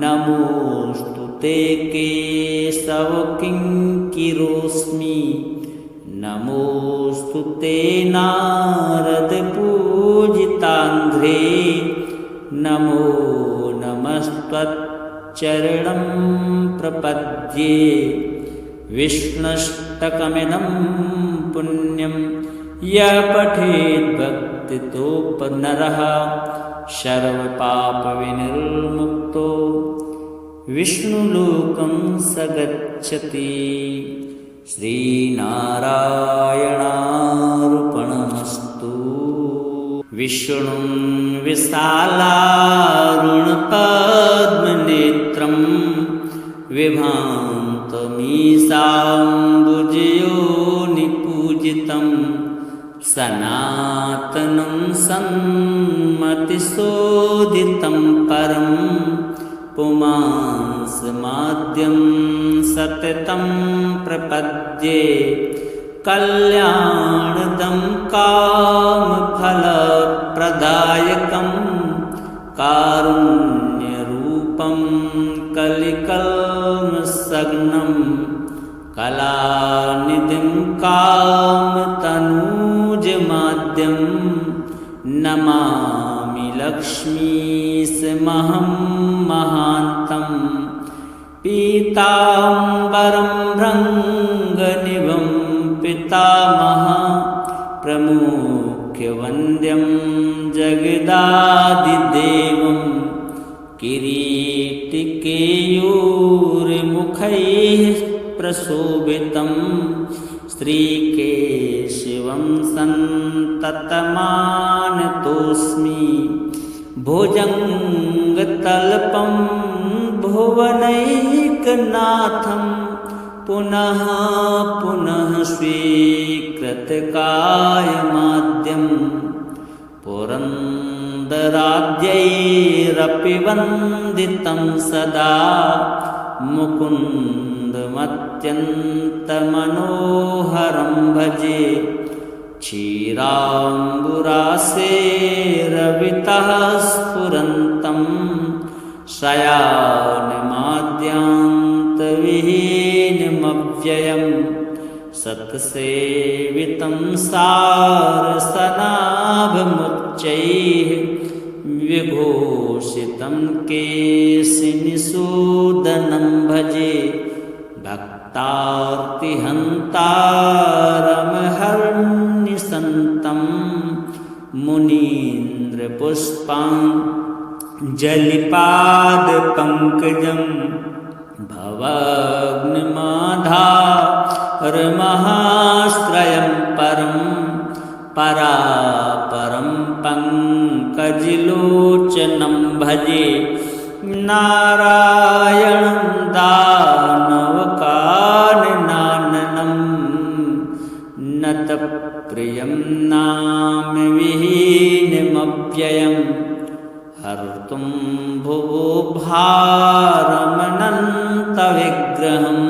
नमोऽस्तु ते केशवकिङ्किरोऽस्मि नमोऽस्तु ते नारदपूजिताङ्घ्रे नमो नमस्त्वच्चरणं प्रपद्ये विष्णुष्टकमिदं पुण्यं यः पठेद्भक्तितोऽपनरः सर्वपापविनिर्मुक्तो विष्णुलोकं स गच्छति श्रीनारायणार्पणमस्तु विष्णुं विशालारुणपद्मनेत्रं विभान्तमीशाम्बुजयोनिपूजितं सनातनं सन्मतिशोधितं परं पुमांसमाद्यं सततं प्रपद्ये कल्याणदं कामफलप्रदायकं कारुण्यरूपं कलिकल्मषग्नं कलानिधिं कामतनूजमाद्यं नमामि लक्ष्मीसमहं महान्तं पीताम्बरं भृङ्गनिभं पितामह प्रमुख्यवन्द्यं जगदादिदेवं किरीटिकेयूरमुखैः प्रशोभितं श्रीकेशवं सन्ततमानतोऽस्मि भुजङ्गतल्पं भुवनैकनाथं पुनः पुनः स्वीकृतकायमाद्यं पुरन्दराद्यैरपि वन्दितं सदा मुकुन्दमत्यन्तमनोहरं भजे क्षीराम्बुरासेरवितः स्फुरन्तं शयानमाद्यान्तविहीनमव्ययं सत्सेवितं सारसनाभमुच्चैः विभूषितं केशिनिषूदनं भजे भक्तार्तिहन्तारमहर्निशन्तं मुनीन्द्रपुष्पाञ्जलिपादपङ्कजं भवाग्निमाधारमहाश्रयं परापरं पङ्कजलोचनं भजे नारायणं दानवकाननाननं नतप्रियं नाम विहीनमव्ययं हर्तुं भुवो भारमनन्तविग्रहं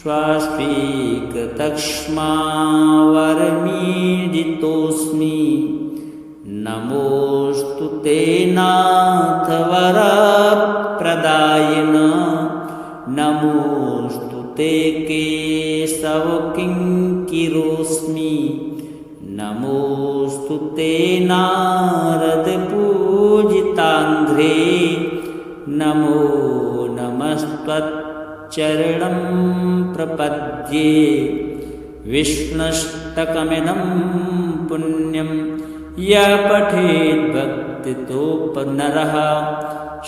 स्वास्वीकृतक्ष्मावरमीडितोऽस्मि नमोऽस्तु ते नाथ वरप्रदायिन नमोऽस्तु ते केशवकिङ्किरोऽस्मि नमोऽस्तु ते नारदपूजिताङ्घ्रे नमो नमस्त्वच्चरणं प्रपद्ये विष्णुष्टकमिदं पुण्यं य पठेद्भक्तितो नरः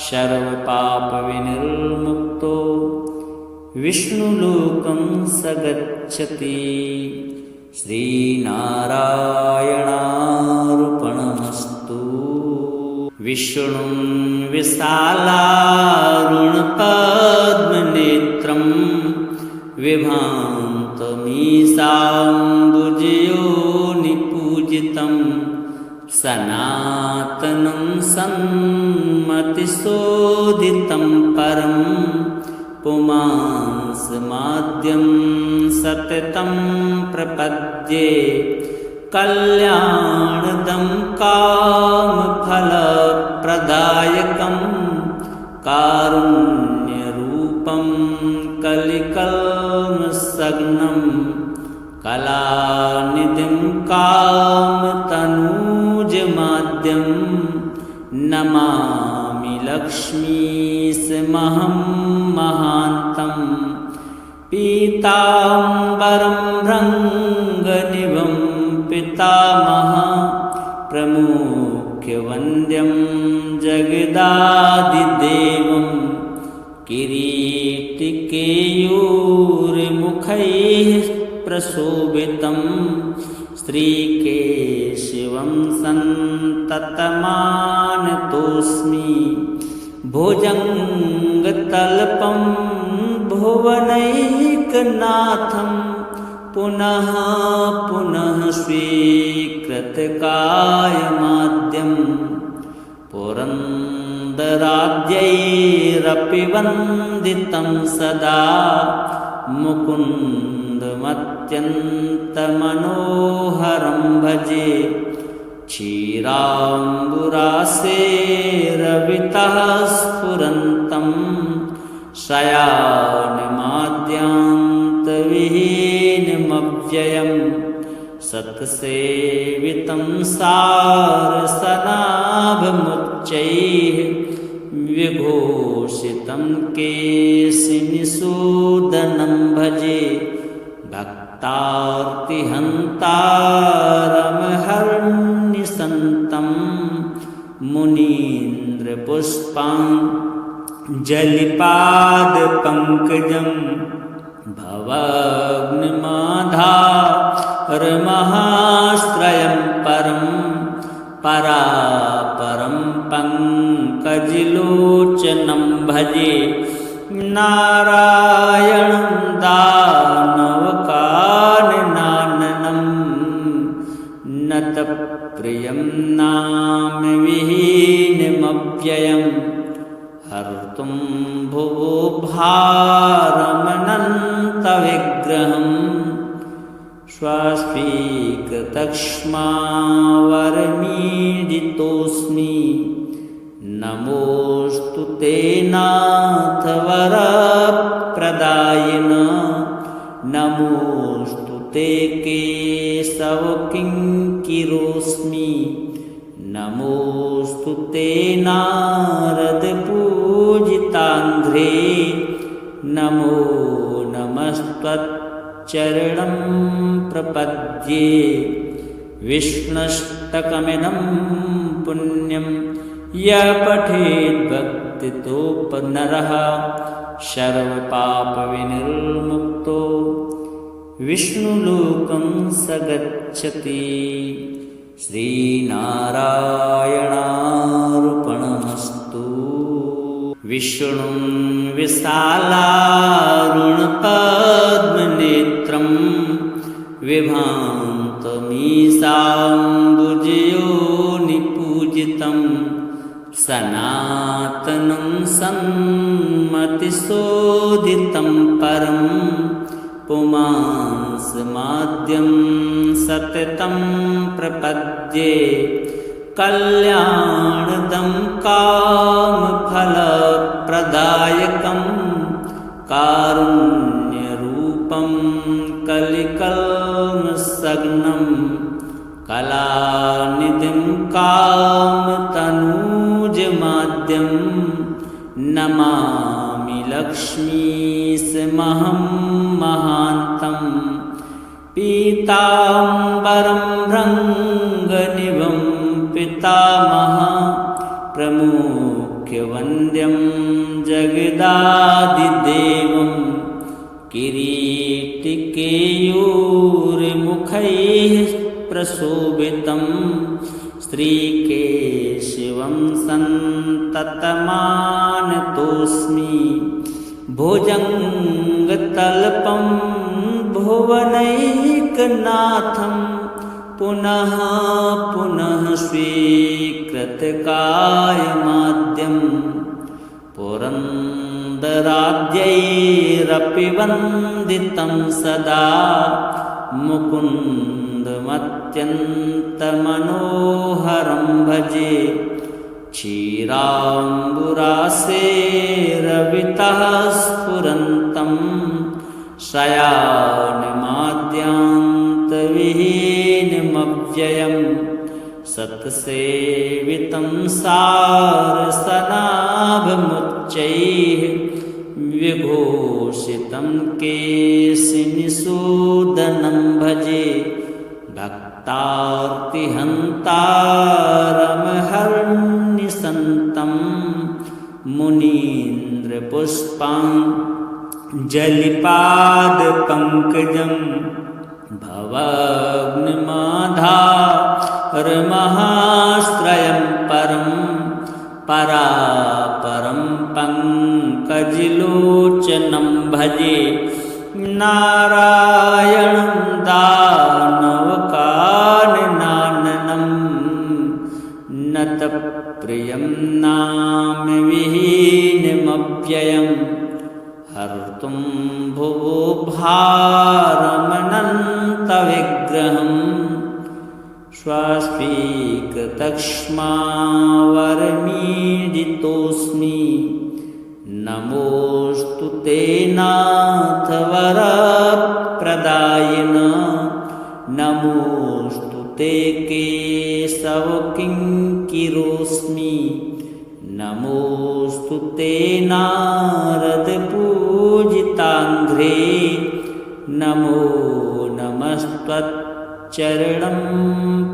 सर्वपापविनिर्मुक्तो विष्णुलोकं स गच्छति। श्रीनारायणार्पणमस्तु। विष्णुं विशालारुणपद्मनेत्रं विभान्तमीशाम्बुजयोनिपूजितं सनातनं सन्मतिशोधितं परं पुमांसमाद्यं सततं प्रपद्ये कल्याणदं कामफलप्रदायकं कारुण्यरूपं कलिकल्मषग्नं कलानिधिं कामतनूजमाद्यं नमामि लक्ष्मीशमहं महान्तं पीताम्बरं भृङ्गनिभं पितामह प्रमुख्यवन्द्यं जगदादिदेवं किरीटिकेयूरमुखैः प्रशोभितं श्रीकेशवं सन्ततमानतोऽस्मि भुजङ्गतल्पं भुवनैकनाथं पुनः पुनः स्वीकृतकायमाद्यं पुरन्दराद्यैरपि वन्दितं सदा मुकुन्दमत्यन्तमनोहरं भजे क्षीराम्बुरासेरवितः स्फुरन्तं शयानमाद्यान्तविहीनमव्ययं सत्सेवितं सारसनाभमुच्चैः विभूषितं केशिनिषूदनं भजे भक्तार्तिहन्तारमहर्निशन्तं मुनीन्द्रपुष्पाञ्जलिपादपङ्कजं भवाग्निमाधारमहाश्रयं परापरं पङ्कजलोचनं भजे नारायणं दानवकाननाननं नतप्रियं नाम विहीनमव्ययं हर्तुं भुवो भारमनन्तविग्रहं स्वास्वीकृतक्ष्मावरमीडितोऽस्मि नमोऽस्तु ते नाथ वरप्रदायिन नमोऽस्तु ते केशवकिङ्किरोऽस्मि नमोऽस्तु ते नारदपूजिताङ्घ्रे नमो नमस्त्वच्चरणं प्रपद्ये विष्णुष्टकमिदं पुण्यं यः पठेद्भक्तितोपनरः सर्वपापविनिर्मुक्तो विष्णुलोकं स गच्छति। श्रीनारायणार्पणमस्तु। विष्णुं विशालारुणपद्मनेत्रं विभान्तमीशाम्बुजयोनिपूजितं सनातनं सन्मतिशोधितं परं पुमांसमाद्यं सततं प्रपद्ये कल्याणदं कामफलप्रदायकं कारुण्यरूपं कलिकल्मषग्नं कलानिधिं कामतनूजमाद्यं नमामि लक्ष्मीशमहं महान्तं पीताम्बरं भृङ्गनिभं पितामह प्रमुख्यवन्द्यं जगदादिदेवं किरीटिकेयूरमुखैः प्रशोभितं श्रीकेशवं सन्ततमानतोऽस्मि भुजङ्गतल्पं भुवनैकनाथं पुनः पुनः स्वीकृतकायमाद्यं पुरन्दराद्यैरपि वन्दितं सदा मुकुन्दमत्यन्तमनोहरं भजे क्षीराम्बुरासेरवितः स्फुरन्तं शयानमाद्यान्तविहीनमव्ययं सत्सेवितं सारसनाभमुच्चैः विभूषितं केशिनिषूदनं भजे भक्तार्तिहन्तारमहर्निशन्तं मुनीन्द्रपुष्पाञ्जलिपादपङ्कजं भवग्निमाधारमहाश्रयं परं परापरं पङ्कजलोचनं भजे नारायणं दानवकाननाननं नतप्रियं नाम विहीनमव्ययं हर्तुं भुवो भारमनन्तविग्रहं स्वास्वीकृतक्ष्मावरमीडितोऽस्मि नमोऽस्तु ते नाथ वरप्रदायिन नमोऽस्तु ते केशवकिङ्किरोऽस्मि नमोऽस्तु ते नारदपूजिताङ्घ्रे नमो नमस्त्वच्चरणं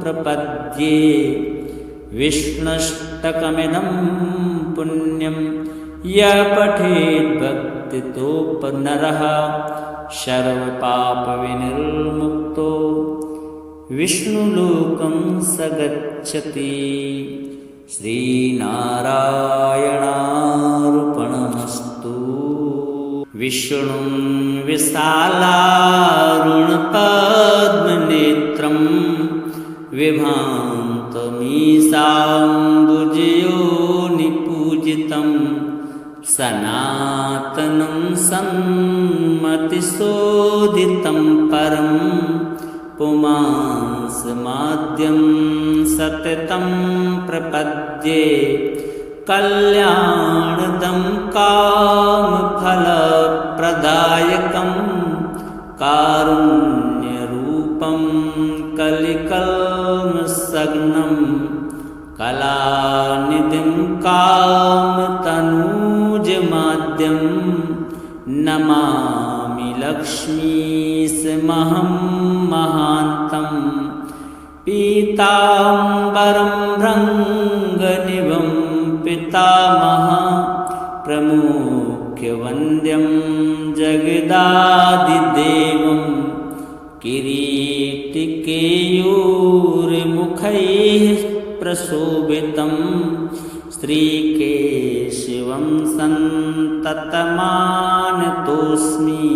प्रपद्ये विष्णुष्टकमिदं पुण्यं यः पठेद्भक्तितोपनरः सर्वपापविनिर्मुक्तो विष्णुलोकं स गच्छति। श्रीनारायणार्पणमस्तु। विष्णुं विशालारुणपद्मनेत्रं विभान्तमीशाम्बुजयोनिपूजितं सनातनं सन्मतिशोधितं परं पुमांसमाद्यं सततं प्रपद्ये कल्याणदं कामफलप्रदायकं कारुण्यरूपं कलिकल्मषग्नं कलानिधिं कामतनूजमाद्यं नमामि लक्ष्मीसमहं महान्तं पीताम्बरं भृङ्गनिभं पितामह प्रमुख्यवन्द्यं जगदादिदेवं किरीटिकेयूरमुखैः प्रशोभितं श्रीकेशवं सन्ततमानतोऽस्मि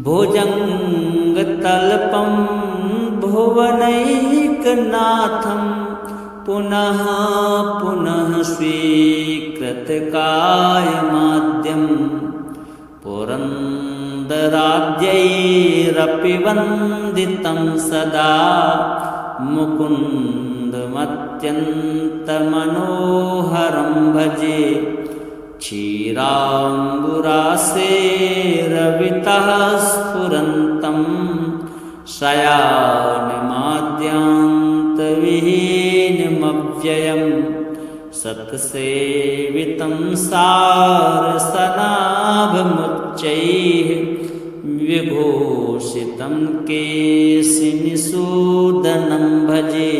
भुजङ्गतल्पं भुवनैकनाथं पुनः पुनः स्वीकृतकायमाद्यं पुरन्दराद्यैरपि वन्दितं सदा मुकुन्दमत्यन्तमनोहरं भजे क्षीराम्बुरासेरवितः स्फुरन्तं शयानमाद्यान्तविहीनमव्ययं सत्सेवितं सारसनाभमुच्चैः विभूषितं केशिनिषूदनं भजे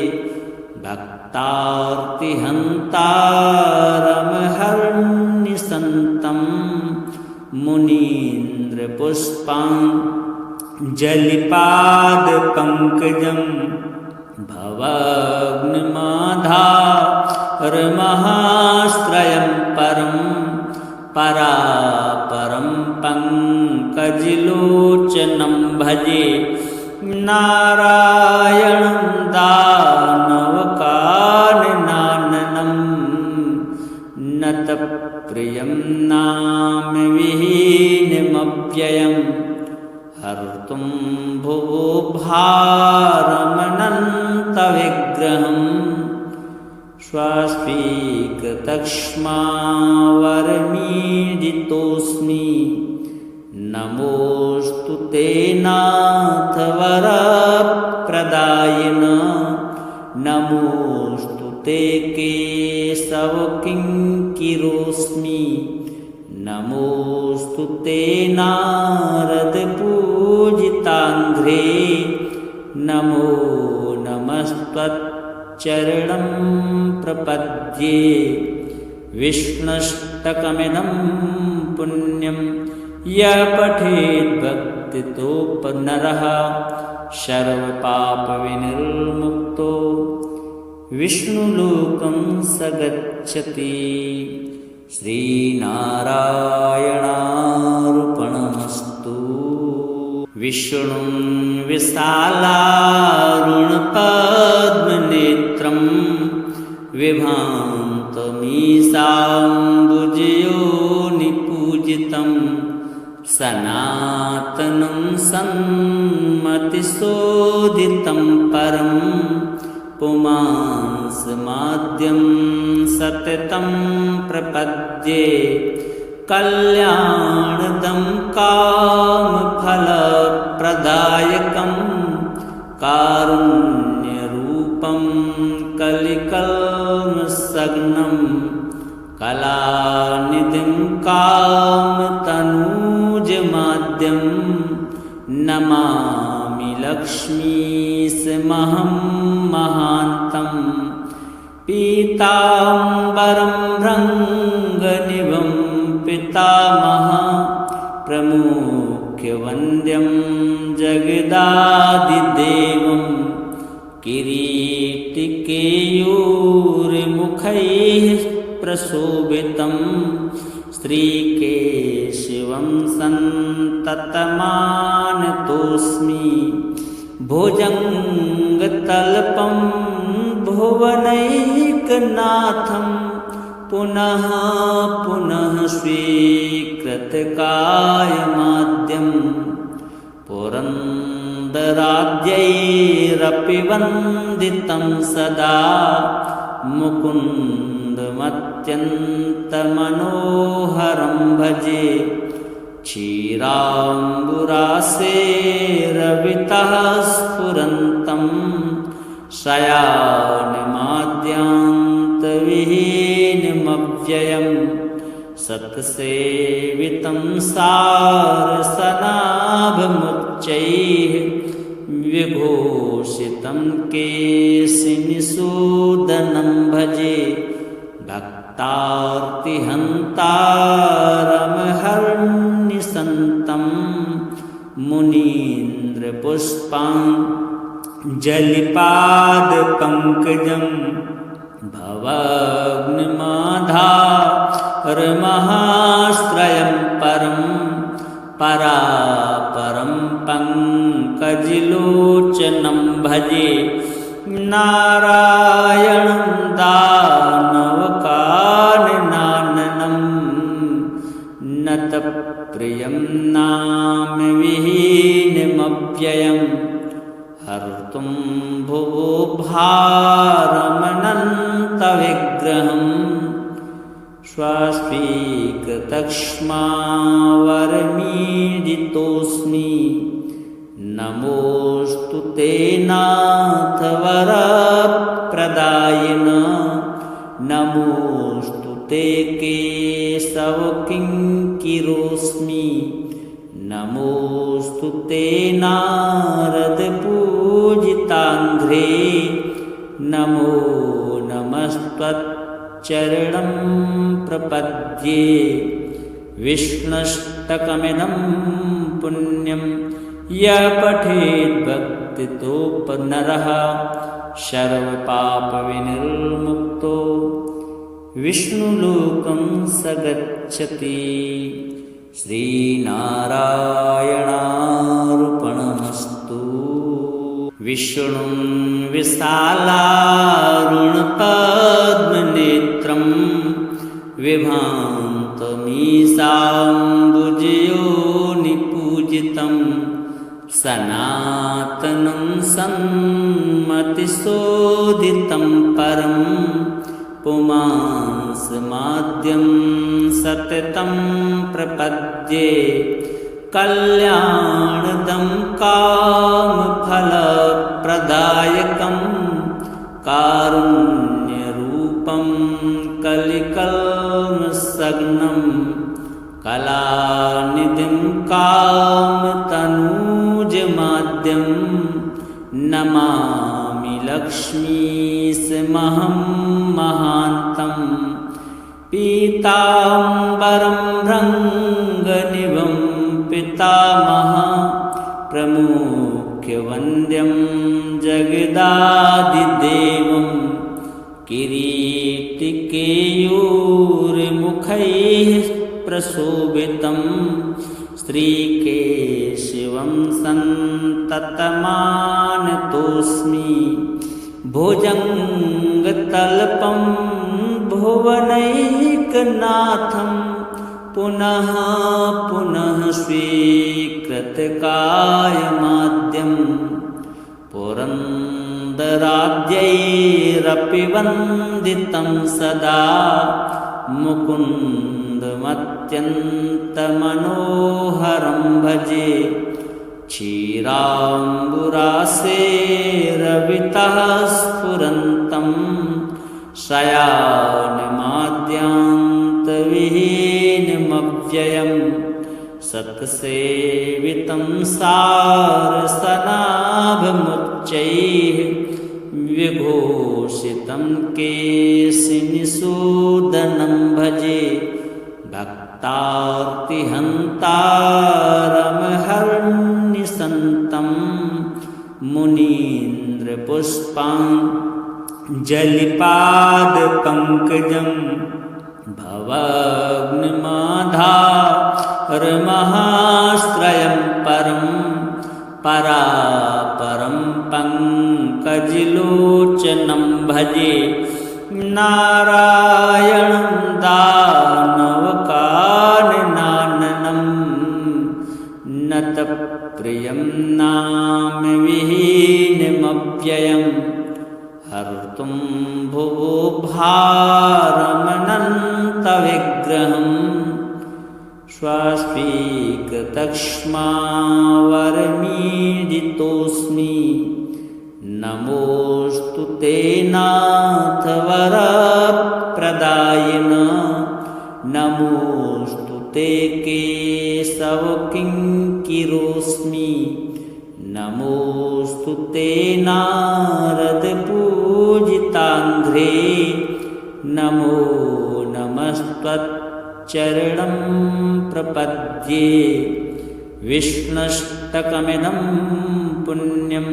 भक्तार्तिहन्तारमहर्निशन्तं मुनीन्द्रपुष्पाञ्जलिपादपङ्कजं भवग्निमाधारमहाश्रयं परं परापरं पङ्कजलोचनं भजे नारायणं दानवकाननाननं नतप्रियं नामविहीनमव्ययं हर्तुं भुवो भारमनन्तविग्रहं स्वास्वीकृतक्ष्मावरमीडितोऽस्मि नमोऽस्तु ते नाथ वरप्रदायिन नमोऽस्तु ते केशवकिङ्किरोऽस्मि नमोऽस्तु ते नारदपूजिताङ्घ्रे नमो नमस्त्वच्चरणं प्रपद्ये विष्णुष्टकमिदं पुण्यं यः पठेद्भक्तितोऽपनरः सर्वपापविनिर्मुक्तो विष्णुलोकं स गच्छति। श्रीनारायणार्पणमस्तु। विष्णुं विशालारुणपद्मनेत्रं विभान्तमीशाम्बुजयोनिपूजितं सनातनं सन्मतिशोधितं परं पुमांसमाद्यं सततं प्रपद्ये कल्याणदं कामफलप्रदायकं कारुण्यरूपं कलिकल्मषग्नं कलानिधिं कामतनूजमाद्यं नमामि लक्ष्मीसमहं महान्तं पीताम्बरं भृङ्गनिभं पितामह प्रमुख्यवन्द्यं जगदादिदेवं किरीटिकेयूरमुखैः प्रशोभितं श्रीकेशवं सन्ततमानतोऽस्मि भुजङ्गतल्पं भुवनैकनाथं पुनः पुनः स्वीकृतकायमाद्यं पुरन्दराद्यैरपि पुरन्दराद्यैरपि वन्दितं सदा मुकुन्दमत्यन्तमनोहरं भजे क्षीराम्बुरासेरवितः स्फुरन्तं शयानमाद्यान्तविहीनमव्ययं सत्सेवितं सारसनाभमुच्चैः विभूषितं केशिनिषूदनं भजे भक्तार्तिहन्तारमहर्निशन्तं मुनीन्द्रपुष्पाञ्जलिपादपङ्कजं भवाग्निमाधारमहाश्रयं परं परापरं पङ्कजलोचनं भजे नारायणं दानवकाननाननं नतप्रियं नाम विहीनमव्ययं हर्तुं भुवो भारमनन्तविग्रहं स्वास्वीकृतक्ष्मावरमीडितोऽस्मि नमोऽस्तु ते नाथ वरप्रदायिन नमोऽस्तु ते केशवकिङ्किरोऽस्मि नमोऽस्तु ते नारदपूजिताङ्घ्रे नमो नमस्त्वच्चरणं प्रपद्ये विष्णुष्टकमिदं पुण्यं यः पठेद्भक्तितोऽपनरः सर्वपापविनिर्मुक्तो विष्णुलोकं स गच्छति श्रीनारायणार्पणमस्तु विष्णुं विशालारुणपद्मनेत्रं विभान्तमीशाम्बुजयोनिपूजितं सनातनं सन्मतिशोधितं परं पुमांसमाद्यं सततं प्रपद्ये कल्याणदं कामफलप्रदायकं कारुण्यरूपं कलिकल्मषग्नं कलानिधिं कामतनूजमाद्यं नमामि लक्ष्मीशमहं महान्तं पीताम्बरं भृङ्गनिभं पितामह प्रमुख्यवन्द्यं जगदादिदेवं किरीटिकेयूरमुखैः प्रशोभितं श्रीकेशवं सन्ततमानतोऽस्मि भुजङ्गतल्पं भुवनैकनाथं पुनः पुनः स्वीकृतकायमाद्यं पुरन्दराद्यैरपि वन्दितं सदा मुकुन्दमत्यन्तमनोहरं भजे क्षीराम्बुरासेरवितः स्फुरन्तं शयानमाद्यान्तविहीनमव्ययं सत्सेवितं सारसनाभमुच्चैः विभूषितं केशिनिषूदनं भजे भक्तार्तिहन्तारमहर्निशन्तं मुनीन्द्रपुष्पाञ्जलिपादपङ्कजं भवाग्निमाधारमहाश्रयं परं परापरं पङ्कजलोचनं भजे नारायणं दानवकाननाननं नतप्रियं नाम स्वास्वीकृतविग्रहं स्वास्वीकृतक्ष्मावरमीडितोऽस्मि नमोऽस्तु ते नाथ वरप्रदायिन नमोऽस्तु ते केशवकिङ्किरोऽस्मि नमोऽस्तु ते नारदपूजिताङ्घ्रे नमो नमस्त्वच्चरणं प्रपद्ये विष्णुष्टकमिदं पुण्यं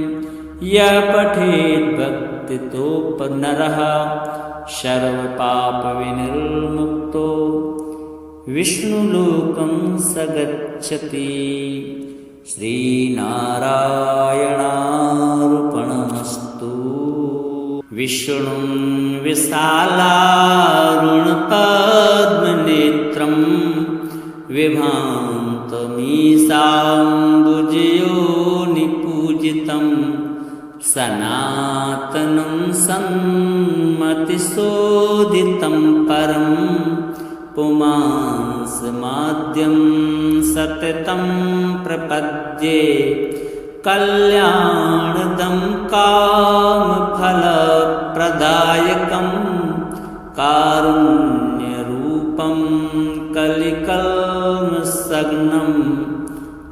यः पठेद्भक्तितो नरः सर्वपापविनिर्मुक्तो विष्णुलोकं स गच्छति। श्रीनारायणार्पणमस्तु। विष्णुं विशालारुणपद्मनेत्रं विभान्तमीशाम्बुजयोनिपूजितं सनातनं सन्मतिशोधितं परं पुमांसमाद्यं सततं प्रपद्ये कल्याणदं कामफलप्रदायकं कारुण्यरूपं कलिकल्मषग्नं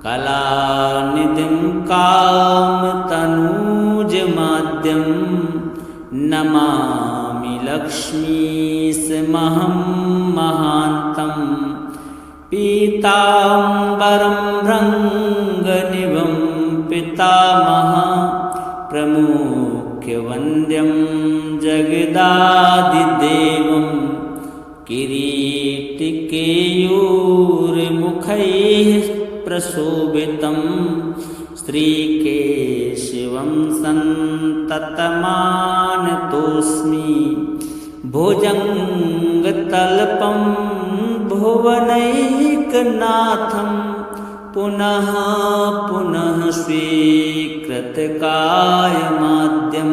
कलानिधिं कामतनूजमाद्यं नमामि लक्ष्मीशमहं महान्तं पीताम्बरं भृङ्गनिभं पितामह प्रमुख्यवन्द्यं जगदादिदेवं किरीटिकेयूरमुखैः प्रशोभितं श्रीकेशवं सन्ततमानतोऽस्मि भुजङ्गतल्पं भुवनैकनाथं पुनः पुनः स्वीकृतकायमाद्यं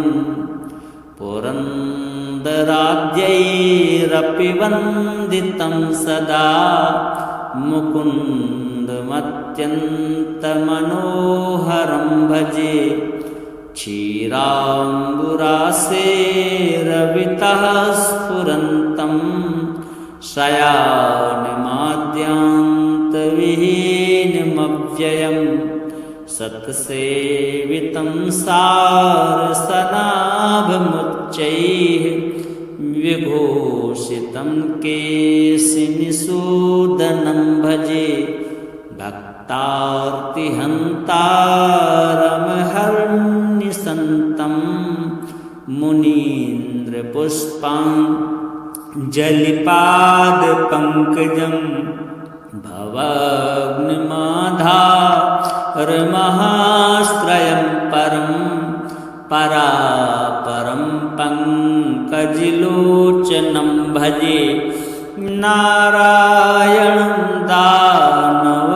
पुरन्दराद्यैरपि वन्दितं सदा मुकुन्दमत्यन्तमनोहरं भजे क्षीराम्बुरासेरवितः स्फुरन्तं शयानमाद्यान्तविहीनमव्ययं सत्सेवितं सारसनाभमुच्चैः विभूषितं केशिनिषूदनं भजे भक्तार्तिहन्तारमहर्निशन्तं मुनीन्द्रपुष्पाञ्जलिपादपङ्कजं भवग्निमाधारमहाश्रयं परं परापरं पङ्कजलोचनं भजे नारायणं दानवकाननाननं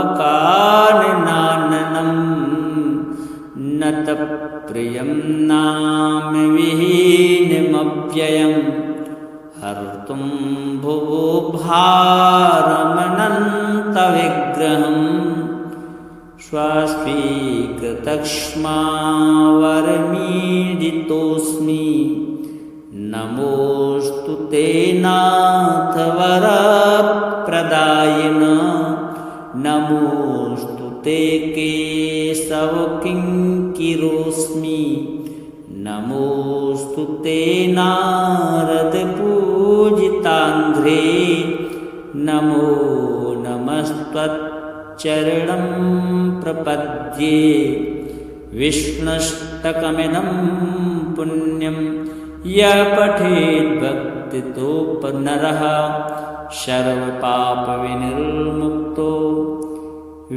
नतप्रियं नामविहीनमव्ययं हर्तुं भुवो भारमनन्तविग्रहं स्वास्वीकृतक्ष्मावरमीडितोऽस्मि नमोऽस्तु ते नाथ वरप्रदायिन नमोऽस्तु ते केशवकिङ्किरोऽस्मि नमोऽस्तु ते नारदपूजिताङ्घ्रे नमो नमस्त्वच्चरणं प्रपद्ये विष्णुष्टकमिदं पुण्यं यः पठेद्भक्तितो नरः सर्वपापविनिर्मुक्तो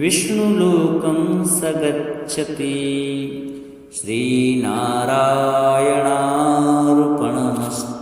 विष्णुलोकं स गच्छति। श्रीनारायणार्पणमस्तु।